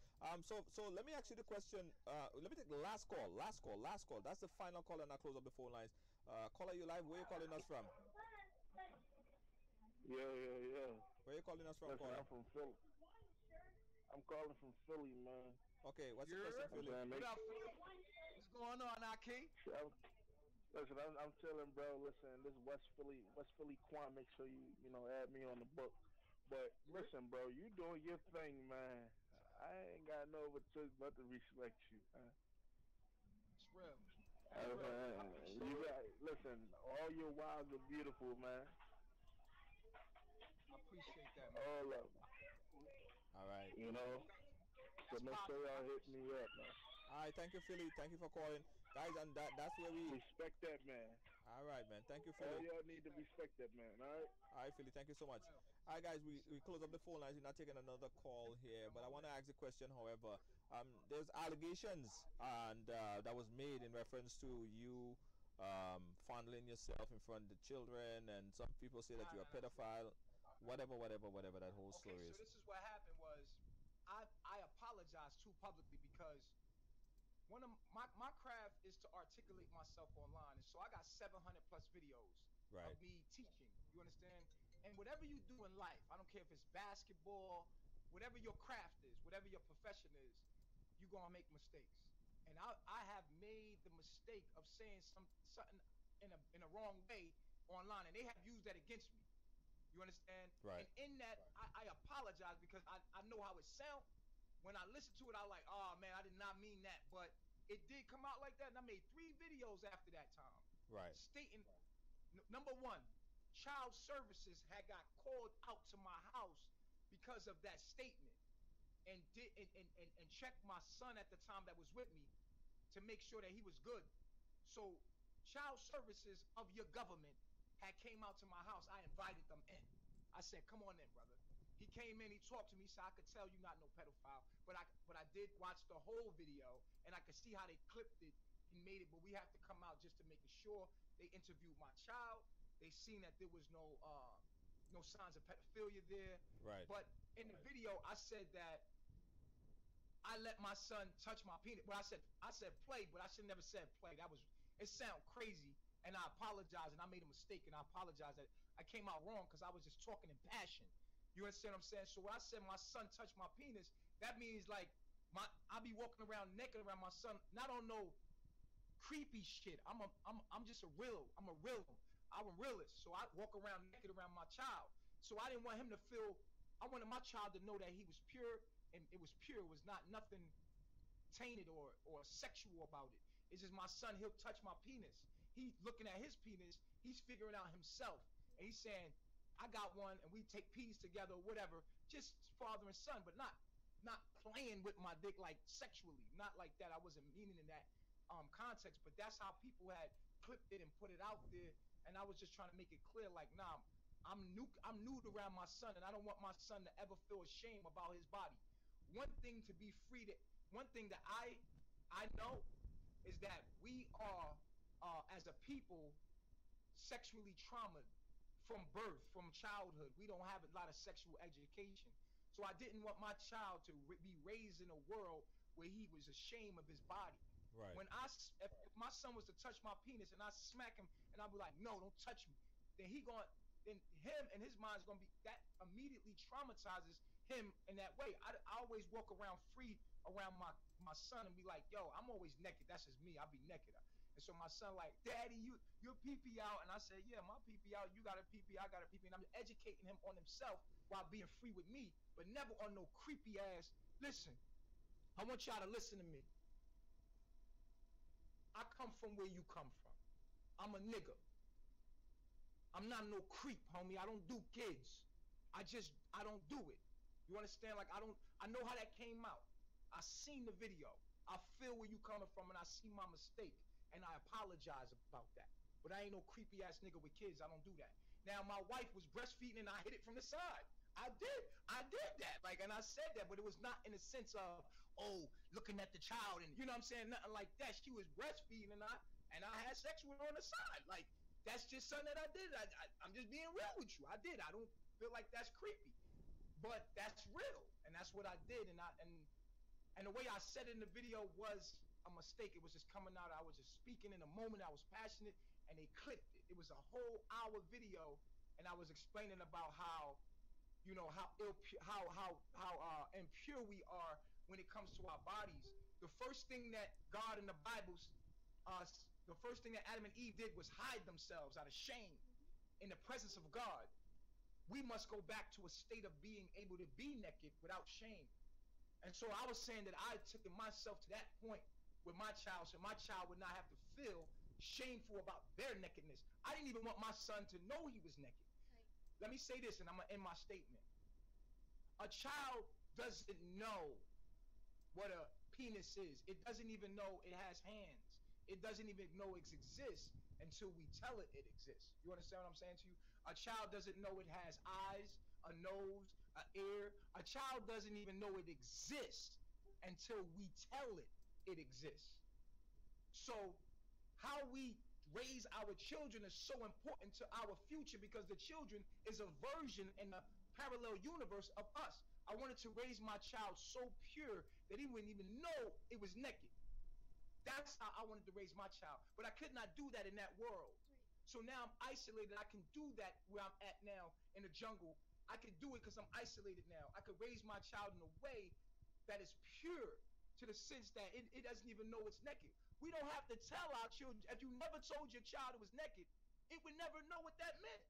So let me ask you the question. Let me take the last call. Last call. That's the final call, and I close up the phone lines. Caller, you live? Where you calling us from? Yeah. Where you calling us from, Listen, caller? I'm from Philly. I'm calling from Philly, man. Okay, what's the question, Philly? What up, Philly? What's going on, Aki? Listen, I'm chilling, bro. Listen, this is West Philly Quan. Make sure you add me on the book. But listen, bro, you doing your thing, man. I ain't got no other choice but to respect you, man. It's real. Listen, all your wives are beautiful, man. I appreciate that, man. All of them. All right. So make sure y'all hit me up, man. All right, thank you, Philly. Thank you for calling, guys. And that's where we respect that, man. All right, man. Thank you, Philly. All y'all need to respect that, man. All right. All right, Philly. Thank you so much. All right, guys. We close up the phone lines. We're not taking another call here, but I want to ask the question. However, there's allegations and that was made in reference to you fondling yourself in front of the children, and some people say that you're a pedophile. Whatever that whole story is. So this is what happened was I apologized too publicly because one of my craft is to articulate myself online, and so I got 700 plus videos of me teaching. You understand? And whatever you do in life, I don't care if it's basketball, whatever your craft is, whatever your profession is, you're gonna make mistakes. And I have made the mistake of saying something in a wrong way online, and they have used that against me. You understand? Right. And in that, I apologize because I know how it sounds. When I listen to it, I like, oh man, I did not mean that. But it did come out like that, and I made 3 videos after that time. Right. Stating, number one, child services had got called out to my house because of that statement. And checked my son at the time that was with me to make sure that he was good. So child services of your government had came out to my house. I invited them in. I said, come on in, brother. He came in, he talked to me, so I could tell you not no pedophile. But I did watch the whole video, and I could see how they clipped it and made it. But we have to come out just to make sure. They interviewed my child. They seen that there was no signs of pedophilia there. Right. But in the video, I said that I let my son touch my penis. Well, I said play, but I should never said play. It sound crazy, and I apologize, and I made a mistake, and I apologize that I came out wrong because I was just talking in passion. You understand what I'm saying? So when I said my son touched my penis, that means like I be walking around naked around my son, not on no creepy shit. I'm just a realist. So I walk around naked around my child. So I didn't want him to feel. I wanted my child to know that he was pure, and it was pure. It was not nothing tainted or sexual about it. It's just my son. He'll touch my penis. He's looking at his penis. He's figuring out himself, and he's saying, "I got one," and we take peas together or whatever, just father and son, but not playing with my dick like sexually, not like that. I wasn't meaning in that context, but that's how people had clipped it and put it out there, and I was just trying to make it clear, like, nah, I'm nude around my son, and I don't want my son to ever feel ashamed about his body. One thing that I know is that we are as a people sexually traumatized from birth, from childhood. We don't have a lot of sexual education, so I didn't want my child to be raised in a world where he was ashamed of his body. Right. When if my son was to touch my penis and I smack him and I be like, no, don't touch me, then then him and his mind's gonna be, that immediately traumatizes him in that way. I always walk around free around my son and be like, yo, I'm always naked. That's just me. I'll be naked. And so my son like, Daddy, your pee-pee out. And I said, yeah, my pee-pee out. You got a pee-pee, I got a pee-pee. And I'm educating him on himself while being free with me, but never on no creepy ass. Listen, I want y'all to listen to me. I come from where you come from. I'm a nigga. I'm not no creep, homie. I don't do kids. I don't do it. You understand? Like, I know how that came out. I seen the video. I feel where you coming from, and I see my mistake. and I apologize about that. But I ain't no creepy ass nigga with kids. I don't do that. Now my wife was breastfeeding and I hit it from the side. I did that. Like, and I said that, but it was not in the sense of, oh, looking at the child and you know what I'm saying, nothing like that. She was breastfeeding and I had sex with her on the side. Like, that's just something that I did. I'm just being real with you. I did. I don't feel like that's creepy, but that's real, and that's what I did. And the way I said it in the video was a mistake. It was just coming out. I was just speaking in a moment. I was passionate, and they clipped it. It was a whole hour video, and I was explaining about how, you know, how impure we are when it comes to our bodies. The first thing that God in the Bible's the first thing that Adam and Eve did was hide themselves out of shame in the presence of God. We must go back to a state of being able to be naked without shame. And so I was saying that I took myself to that point with my child, so my child would not have to feel shameful about their nakedness. I didn't even want my son to know he was naked. Right. Let me say this, and I'm going to end my statement. A child doesn't know what a penis is. It doesn't even know it has hands. It doesn't even know it exists until we tell it it exists. You understand what I'm saying to you? A child doesn't know it has eyes, a nose, an ear. A child doesn't even know it exists until we tell it it exists. So how we raise our children is so important to our future, because the children is a version in a parallel universe of us. I wanted to raise my child so pure that he wouldn't even know it was naked. That's how I wanted to raise my child. But I could not do that in that world. Right. So now I'm isolated. I can do that where I'm at now in the jungle. I can do it because I'm isolated now. I could raise my child in a way that is pure, to the sense that it doesn't even know it's naked. We don't have to tell our children. If you never told your child it was naked, it would never know what that meant.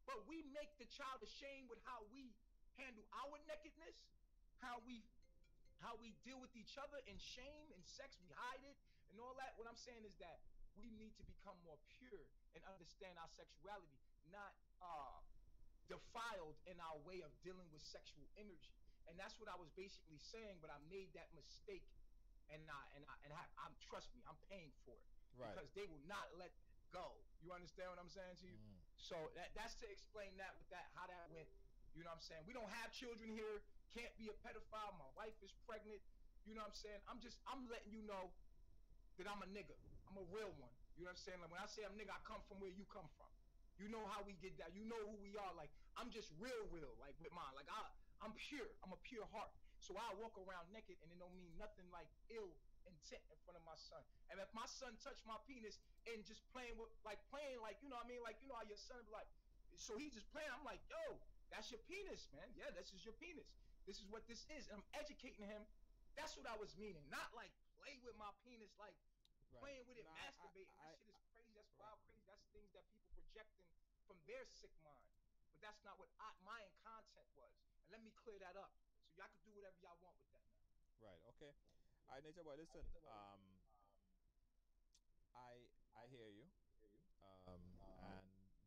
But we make the child ashamed with how we handle our nakedness, how we deal with each other in shame and sex. We hide it and all that. What I'm saying is that we need to become more pure and understand our sexuality, not defiled in our way of dealing with sexual energy. And that's what I was basically saying, but I made that mistake, and I'm trust me, I'm paying for it. Right. Because they will not let it go. You understand what I'm saying to you? So that's to explain that with that, how that went. You know what I'm saying? We don't have children here. Can't be a pedophile. My wife is pregnant. You know what I'm saying? I'm letting you know that I'm a nigga. I'm a real one. You know what I'm saying? Like, when I say I'm nigga, I come from where you come from. You know how we get that. You know who we are. Like, I'm just real, like, with mine. Like, I'm pure. I'm a pure heart. So I walk around naked, and it don't mean nothing like ill intent in front of my son. And if my son touched my penis and just playing, you know what I mean? Like, you know how your son be like, so he just playing. I'm like, yo, that's your penis, man. Yeah, this is your penis. This is what this is. And I'm educating him. That's what I was meaning. Not like play with my penis, like playing with it, masturbating. That shit is crazy. That's wild, crazy. That's things that people projecting from their sick mind. But that's not what my content was. And let me clear that up. So y'all can do whatever y'all want with that now. Right, okay. All right, NatureBoy, listen. I hear you. And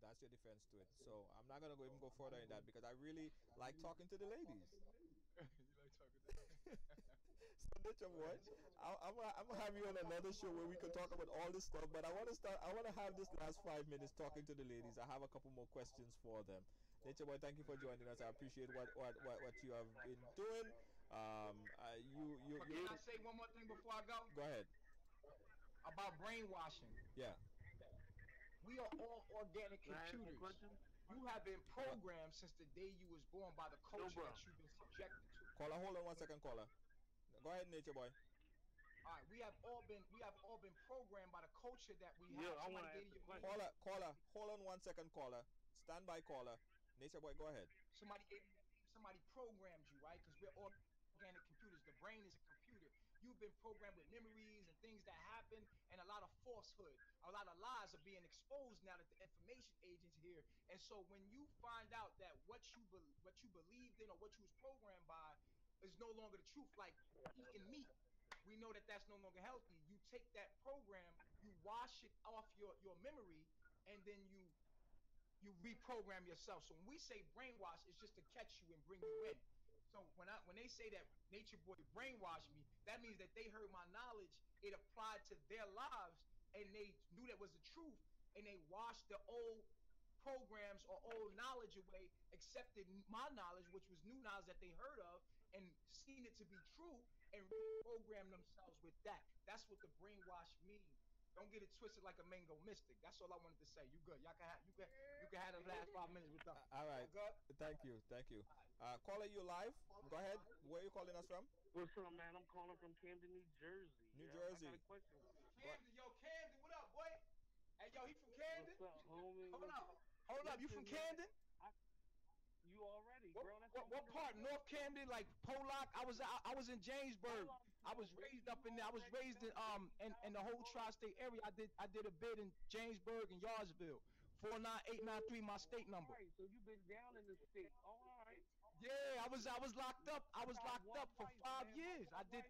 that's your defense to it. So I'm not gonna even go further in that, because I really like talking to the ladies. You like talking to them? So NatureBoy, I'm gonna have you on another show where we can talk about all this stuff. But I want to have this last 5 minutes talking to the ladies. I have a couple more questions for them. NatureBoy, thank you for joining us. I appreciate what you have been doing. Can I say one more thing before I go? Go ahead. About brainwashing. Yeah. We are all organic computers. You have been programmed since the day you was born by the culture that you've been subjected to. Caller, hold on 1 second, caller. Go ahead, NatureBoy. All right, we have all been programmed by the culture that we have. Caller, hold on 1 second, caller. Stand by, caller. NatureBoy, go ahead. Somebody programmed you, right? Because we're all organic computers. The brain is a computer. You've been programmed with memories and things that happen, and a lot of falsehood. A lot of lies are being exposed now that the information age is here. And so when you find out that what you believed in or what you was programmed by is no longer the truth, like eating meat, we know that that's no longer healthy. You take that program, you wash it off your memory, and then you reprogram yourself. So when we say brainwash, it's just to catch you and bring you in. So when they say that NatureBoy brainwashed me, that means that they heard my knowledge, it applied to their lives, and they knew that was the truth, and they washed the old programs or old knowledge away, accepted my knowledge, which was new knowledge that they heard of, and seen it to be true, and reprogram themselves with that. That's what the brainwash means. Don't get it twisted like a mango mystic. That's all I wanted to say. You good? Y'all can have you can have the last 5 minutes with them. All right. Good. Thank you. Thank you. Caller, you live? Go ahead. Where are you calling us from? What's up, man? I'm calling from Camden, New Jersey. New I Jersey. got a question. Camden, yo, Camden, what up, boy? Hey, yo, he from Camden? What's up, homie? Hold up. You from Camden? You already, what, bro. That's what part? North Camden, like Pollock? I was in Jamesburg. I was raised up in there. I was raised in the whole tri-state area. I did a bid in Jamesburg and Yardsville. 49893, my state number. All right, so you've been down in the state. All right. Yeah, I was locked up. I was locked up for 5 years. I did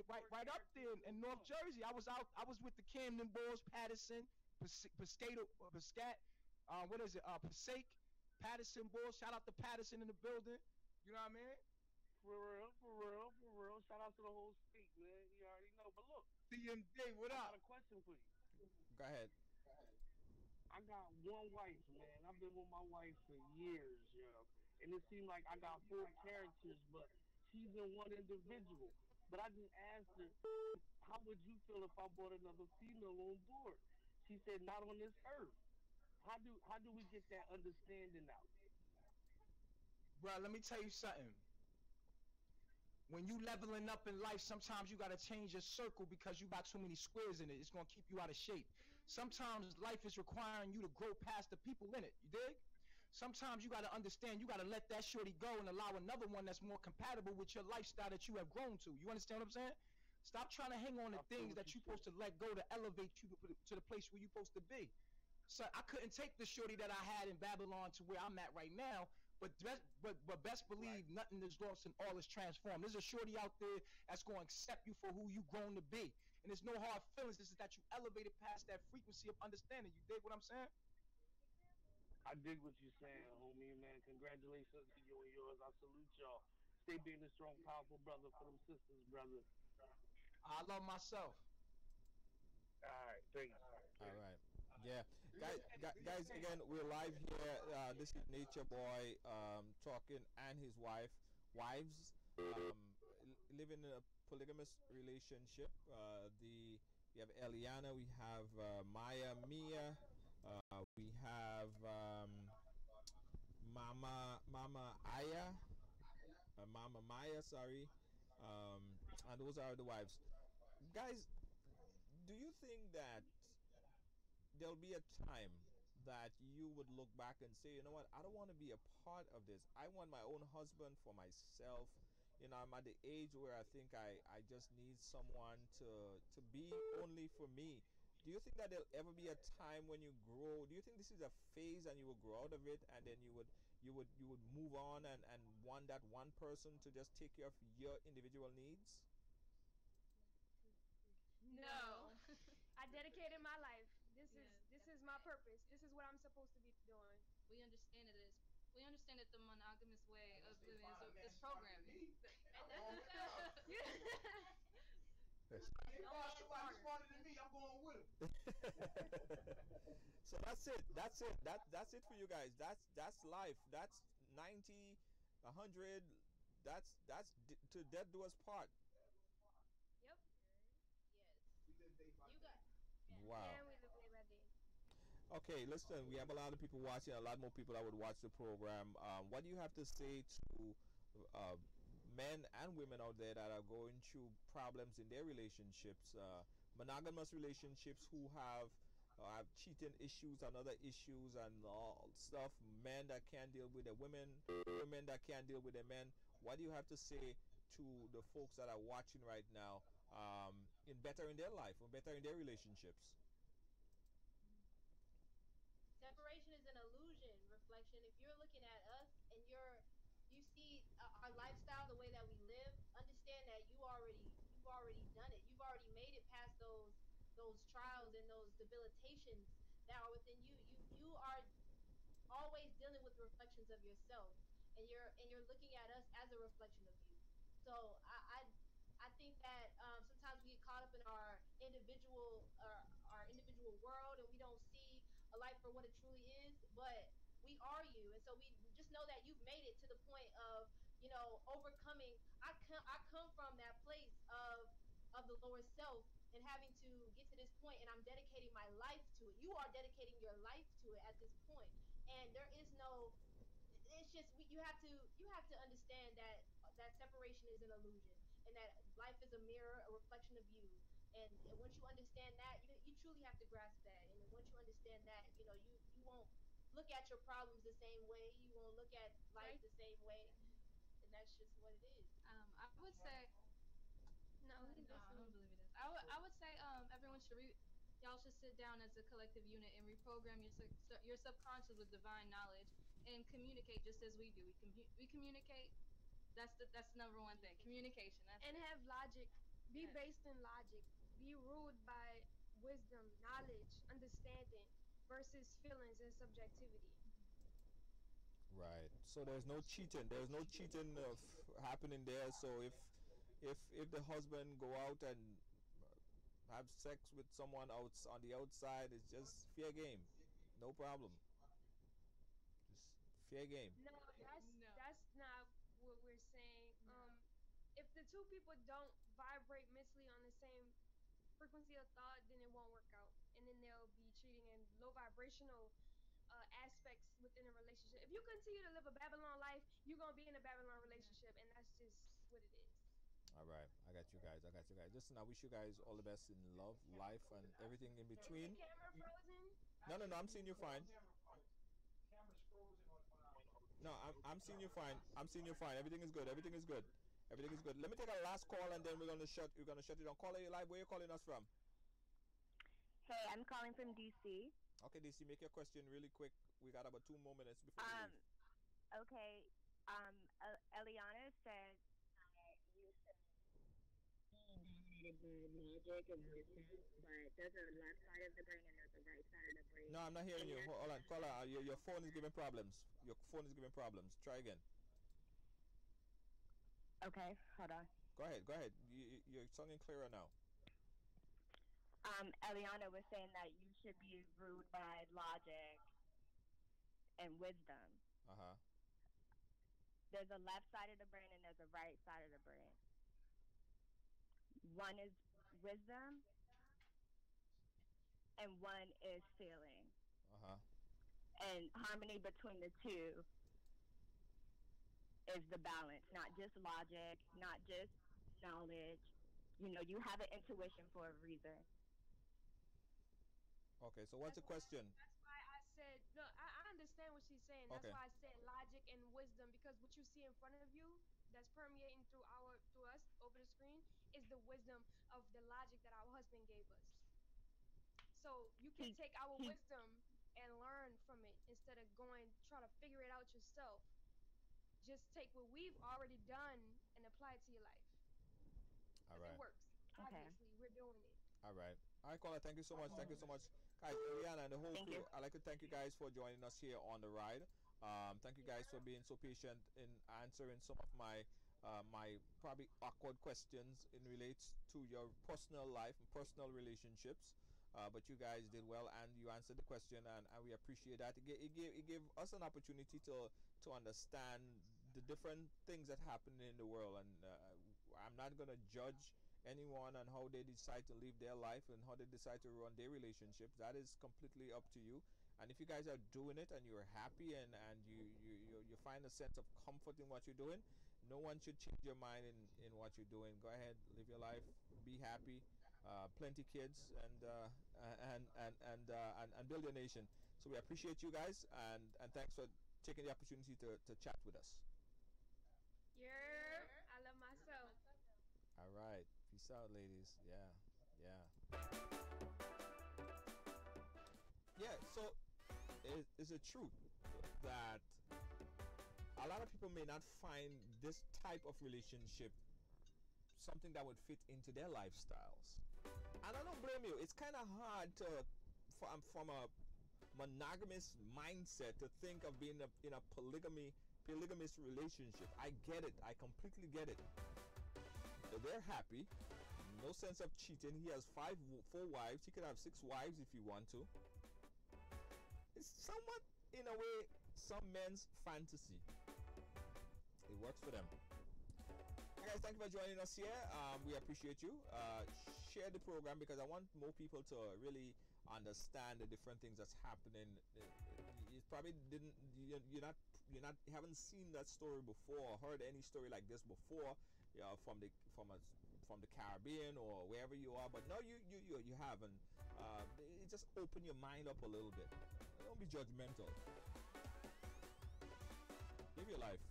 right up there in North Jersey. I was with the Camden Bulls, Patterson, Pascat, what is it? Passaic, Patterson Bulls. Shout out to Patterson in the building. You know what I mean? For real. Shout out to the whole state, man. You already know. But look, CMD, what up? I got a question for you. Go ahead. I got one wife, man. I've been with my wife for years, yo. And it seemed like I got 4 characters, but she's in one individual. But I just asked her, how would you feel if I brought another female on board? She said, not on this earth. How do we get that understanding out? Bro, let me tell you something. When you leveling up in life, sometimes you gotta change your circle because you got too many squares in it. It's gonna keep you out of shape. Sometimes life is requiring you to grow past the people in it. You dig? Sometimes you gotta understand, you gotta let that shorty go and allow another one that's more compatible with your lifestyle that you have grown to. You understand what I'm saying? Stop trying to hang on to things that you're supposed to let go to elevate you to the place where you're supposed to be. So I couldn't take the shorty that I had in Babylon to where I'm at right now. But best believe nothing is lost and all is transformed. There's a shorty out there that's going to accept you for who you grown to be. And there's no hard feelings. It's that you elevated past that frequency of understanding. You dig what I'm saying? I dig what you're saying, homie, man. Congratulations to you and yours. I salute y'all. Stay being a strong, powerful brother for them sisters, brother. I love myself. All right, thanks. All right. Yeah, guys. Again, we're live here. This is NatureBoy talking, and his wives living in a polygamous relationship. We have Eliana, we have Maya, Mia, we have Mama Aya, Mama Maya. Sorry, and those are the wives. Guys, do you think that there'll be a time that you would look back and say, you know what, I don't want to be a part of this. I want my own husband for myself. You know, I'm at the age where I think I just need someone to be only for me. Do you think that there'll ever be a time when you grow? Do you think this is a phase and you will grow out of it, and then you would move on and want that one person to just take care of your individual needs? No. I dedicated my life. This is my purpose. This is what I'm supposed to be doing. We understand that the monogamous way of living is programming. Somebody smarter than me, I'm going with him. So that's it. That's it for you guys. That's life. That's 90, 100. That's to death do us part. Yep. Yes. You got. Yeah. Wow. And we live day by day. Okay, listen, we have a lot of people watching, a lot more people that would watch the program. What do you have to say to men and women out there that are going through problems in their relationships, monogamous relationships, who have cheating issues and other issues and all stuff, men that can't deal with their women, women that can't deal with their men? What do you have to say to the folks that are watching right now in bettering their life or bettering their relationships? Separation is an illusion, reflection. If you're looking at us and you see our lifestyle, the way that we live, understand that you've already done it. You've already made it past those trials and those debilitations that are within you. You are always dealing with reflections of yourself, and you're looking at us as a reflection of you. So I think that sometimes we get caught up in our individual individual world and we don't see a life for what it truly is, but we are you. And so we just know that you've made it to the point of, you know, overcoming. I come from that place of the lower self and having to get to this point, and I'm dedicating my life to it. You are dedicating your life to it at this point. And there is no, it's just you have to understand that that separation is an illusion, and that life is a mirror, a reflection of you. And once you understand that, you truly have to grasp that. And then once you understand that, you know, you won't look at your problems the same way. You won't look at life the same way, and that's just what it is. I would say No, he no, I don't listening. believe it is. I would say everyone should y'all should sit down as a collective unit and reprogram your subconscious with divine knowledge and communicate just as we do. We communicate. That's the number one thing. Communication. That's And it. have logic. Be Yes. based in logic. Be ruled by wisdom, knowledge, understanding versus feelings and subjectivity. Right. So there's no cheating. There's no cheating happening there. So if the husband go out and have sex with someone out on the outside, it's just fair game. No problem. Just fair game. No, No. that's not what we're saying. No. If the two people don't vibrate mentally on the same frequency of thought, then it won't work out, and then they'll be cheating in low vibrational aspects within a relationship. If you continue to live a Babylon life, you're gonna be in a Babylon relationship, and that's just what it is. All right. I got you guys. I got you guys. Listen, I wish you guys all the best in love, life, and everything in Is the between. camera frozen? No, no, no. I'm seeing you fine. Camera's frozen on No, I'm seeing you fine. I'm seeing you fine. Everything is good. Everything is good. Everything is good. Let me take a last call and then we're gonna shut it down. Caller, you live. Where you calling us from? Hey, I'm calling from DC. Okay, DC, make your question really quick. We got about 2 more minutes before we leave. Okay. Eliana said that you should be dominated by logic and wisdom, but there's a left side of the brain and there's a right side of the brain. No, I'm not hearing And you. that's Hold on, caller. Your phone is giving problems. Your phone is giving problems. Try again. okay. Hold on. Go ahead. Go ahead. You're sounding clearer now. Eliana was saying that you should be ruled by logic and wisdom. Uh huh. There's a left side of the brain and there's a right side of the brain. One is wisdom and one is feeling. Uh huh. And harmony between the two is the balance, not just logic, not just knowledge. You know, you have an intuition for a reason. Okay. So what's the question? That's why I said, look, I understand what she's saying. That's Okay. why I said logic and wisdom, because what you see in front of you that's permeating through us over the screen is the wisdom of the logic that our husband gave us. So you can take our wisdom and learn from it instead of try to figure it out yourself. Just take what we've already done and apply it to your life. All Because right. it works. Okay. Obviously, we're doing it. All right. All right, caller. Thank you so much. Thank you so much, guys. Eliana and the whole Thank crew. you. I'd like to thank you guys for joining us here on the ride. Thank you guys for being so patient in answering some of my my probably awkward questions in relates to your personal life and personal relationships. But you guys did well and you answered the question, and we appreciate that. It gave us an opportunity to understand the different things that happen in the world, and I'm not going to judge anyone on how they decide to live their life and how they decide to run their relationships. That is completely up to you. And if you guys are doing it and you're happy and you find a sense of comfort in what you're doing, no one should change your mind in what you're doing. Go ahead, live your life, be happy, plenty kids, and build your nation. So we appreciate you guys, and thanks for taking the opportunity to chat with us. I love myself. All right, peace out, ladies. Yeah. So it's a truth that a lot of people may not find this type of relationship something that would fit into their lifestyles, and I don't blame you. It's kind of hard from a monogamous mindset to think of being in a polygamous relationship. I get it. I completely get it. So they're happy. No sense of cheating. He has 4 wives. He could have 6 wives if he want to. It's somewhat, in a way, some men's fantasy. It works for them. Hey guys, thank you for joining us here. We appreciate you. Share the program because I want more people to really understand the different things that's happening. You probably you haven't seen that story before or heard any story like this before, from the Caribbean or wherever you are. But no, you haven't. It just open your mind up a little bit. Don't be judgmental. Live your life.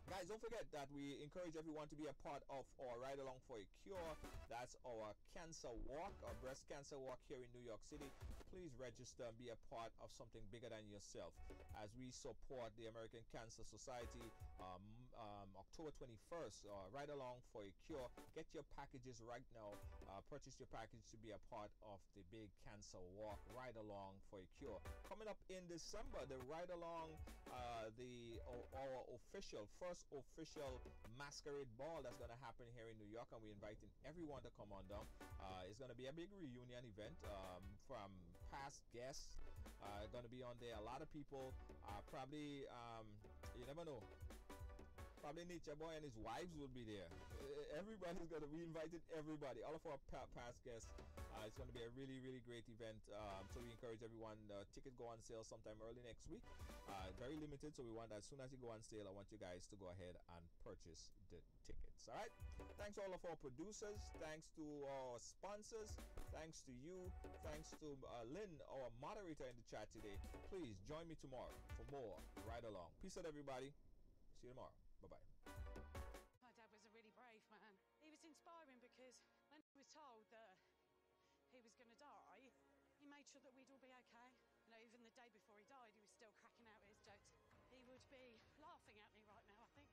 Guys, don't forget that we encourage everyone to be a part of our Ride Along for a Cure. That's our cancer walk, our breast cancer walk here in New York City. Please register and be a part of something bigger than yourself as we support the American Cancer Society. October 21st, Ride Along for a Cure. Get your packages right now. Purchase your package to be a part of the big cancer walk, Ride Along for a Cure. Coming up in December, the Ride Along, our first official masquerade ball that's going to happen here in New York, and we're inviting everyone to come on down. It's going to be a big reunion event from past guests. Going to be on there. A lot of people, probably, you never know. Probably NatureBoy and his wives will be there. Everybody's going to be invited. Everybody, all of our past guests. It's going to be a really, really great event. So we encourage everyone. Tickets go on sale sometime early next week. Very limited, so we want, as soon as you go on sale, I want you guys to go ahead and purchase the tickets. All right. Thanks to all of our producers. Thanks to our sponsors. Thanks to you. Thanks to Lynn, our moderator in the chat today. Please join me tomorrow for more Ride Along. Peace out, everybody. See you tomorrow. Bye-bye. My dad was a really brave man. He was inspiring because when he was told that he was going to die, he made sure that we'd all be okay. You know, even the day before he died, he was still cracking out his jokes. He would be laughing at me right now, I think.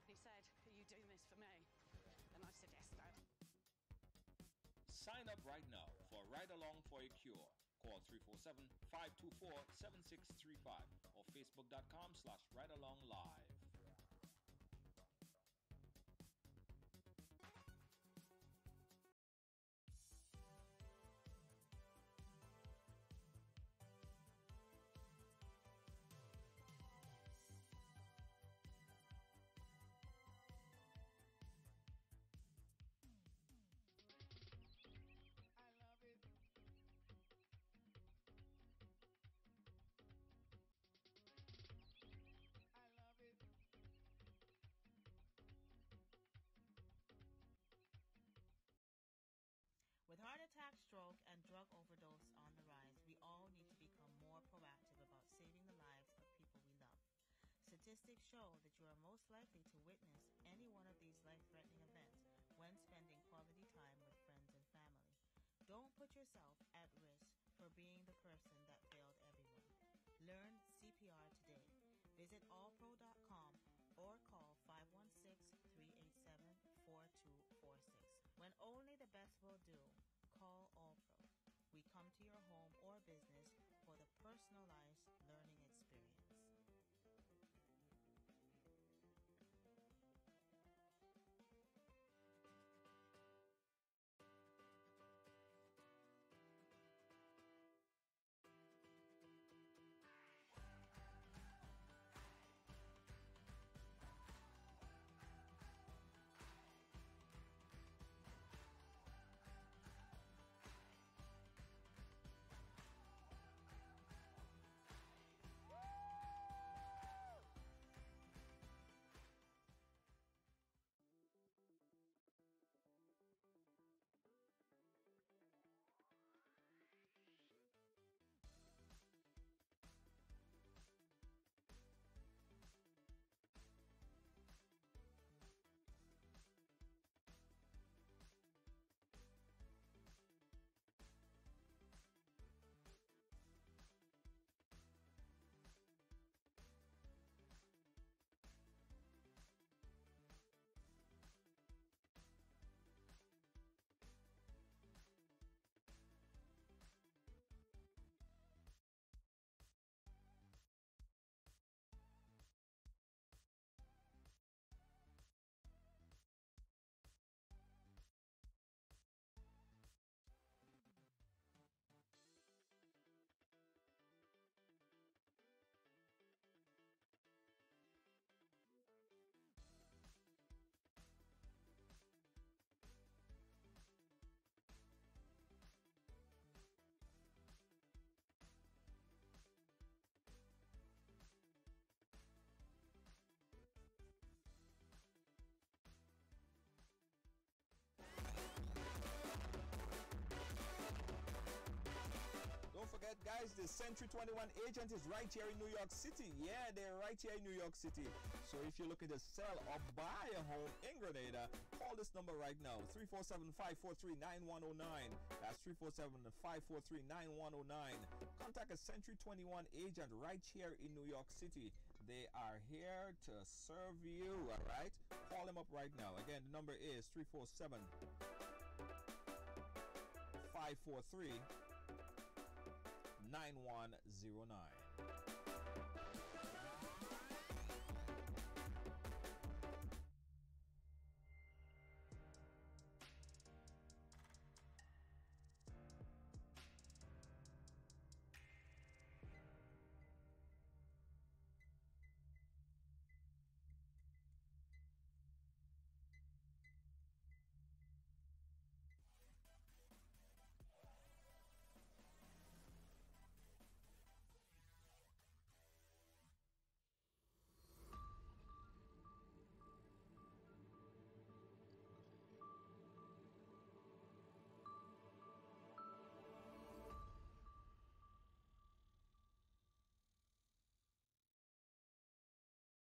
He said, "Are you doing this for me?" And I said, "Yes, Dad." Sign up right now for Ride Along for a Cure. Call 347-524-7635 or facebook.com/ridealonglive. With heart attack, stroke, and drug overdose on the rise, we all need to become more proactive about saving the lives of people we love. Statistics show that you are most likely to witness any one of these life-threatening events when spending quality time with friends and family. Don't put yourself at risk for being the person that failed everyone. Learn CPR today. Visit allpro.com or call 516-387-4246. When only the best will do, call Allpro. We come to your home or business for the personalized learning experience. forget, guys, the Century 21 agent is right here in New York City. Yeah, they're right here in New York City. So if you're looking to sell or buy a home in Grenada, call this number right now, 347-543-9109. That's 347-543-9109. Contact a Century 21 agent right here in New York City. They are here to serve you, all right? Call them up right now. Again, the number is 347-543-9109.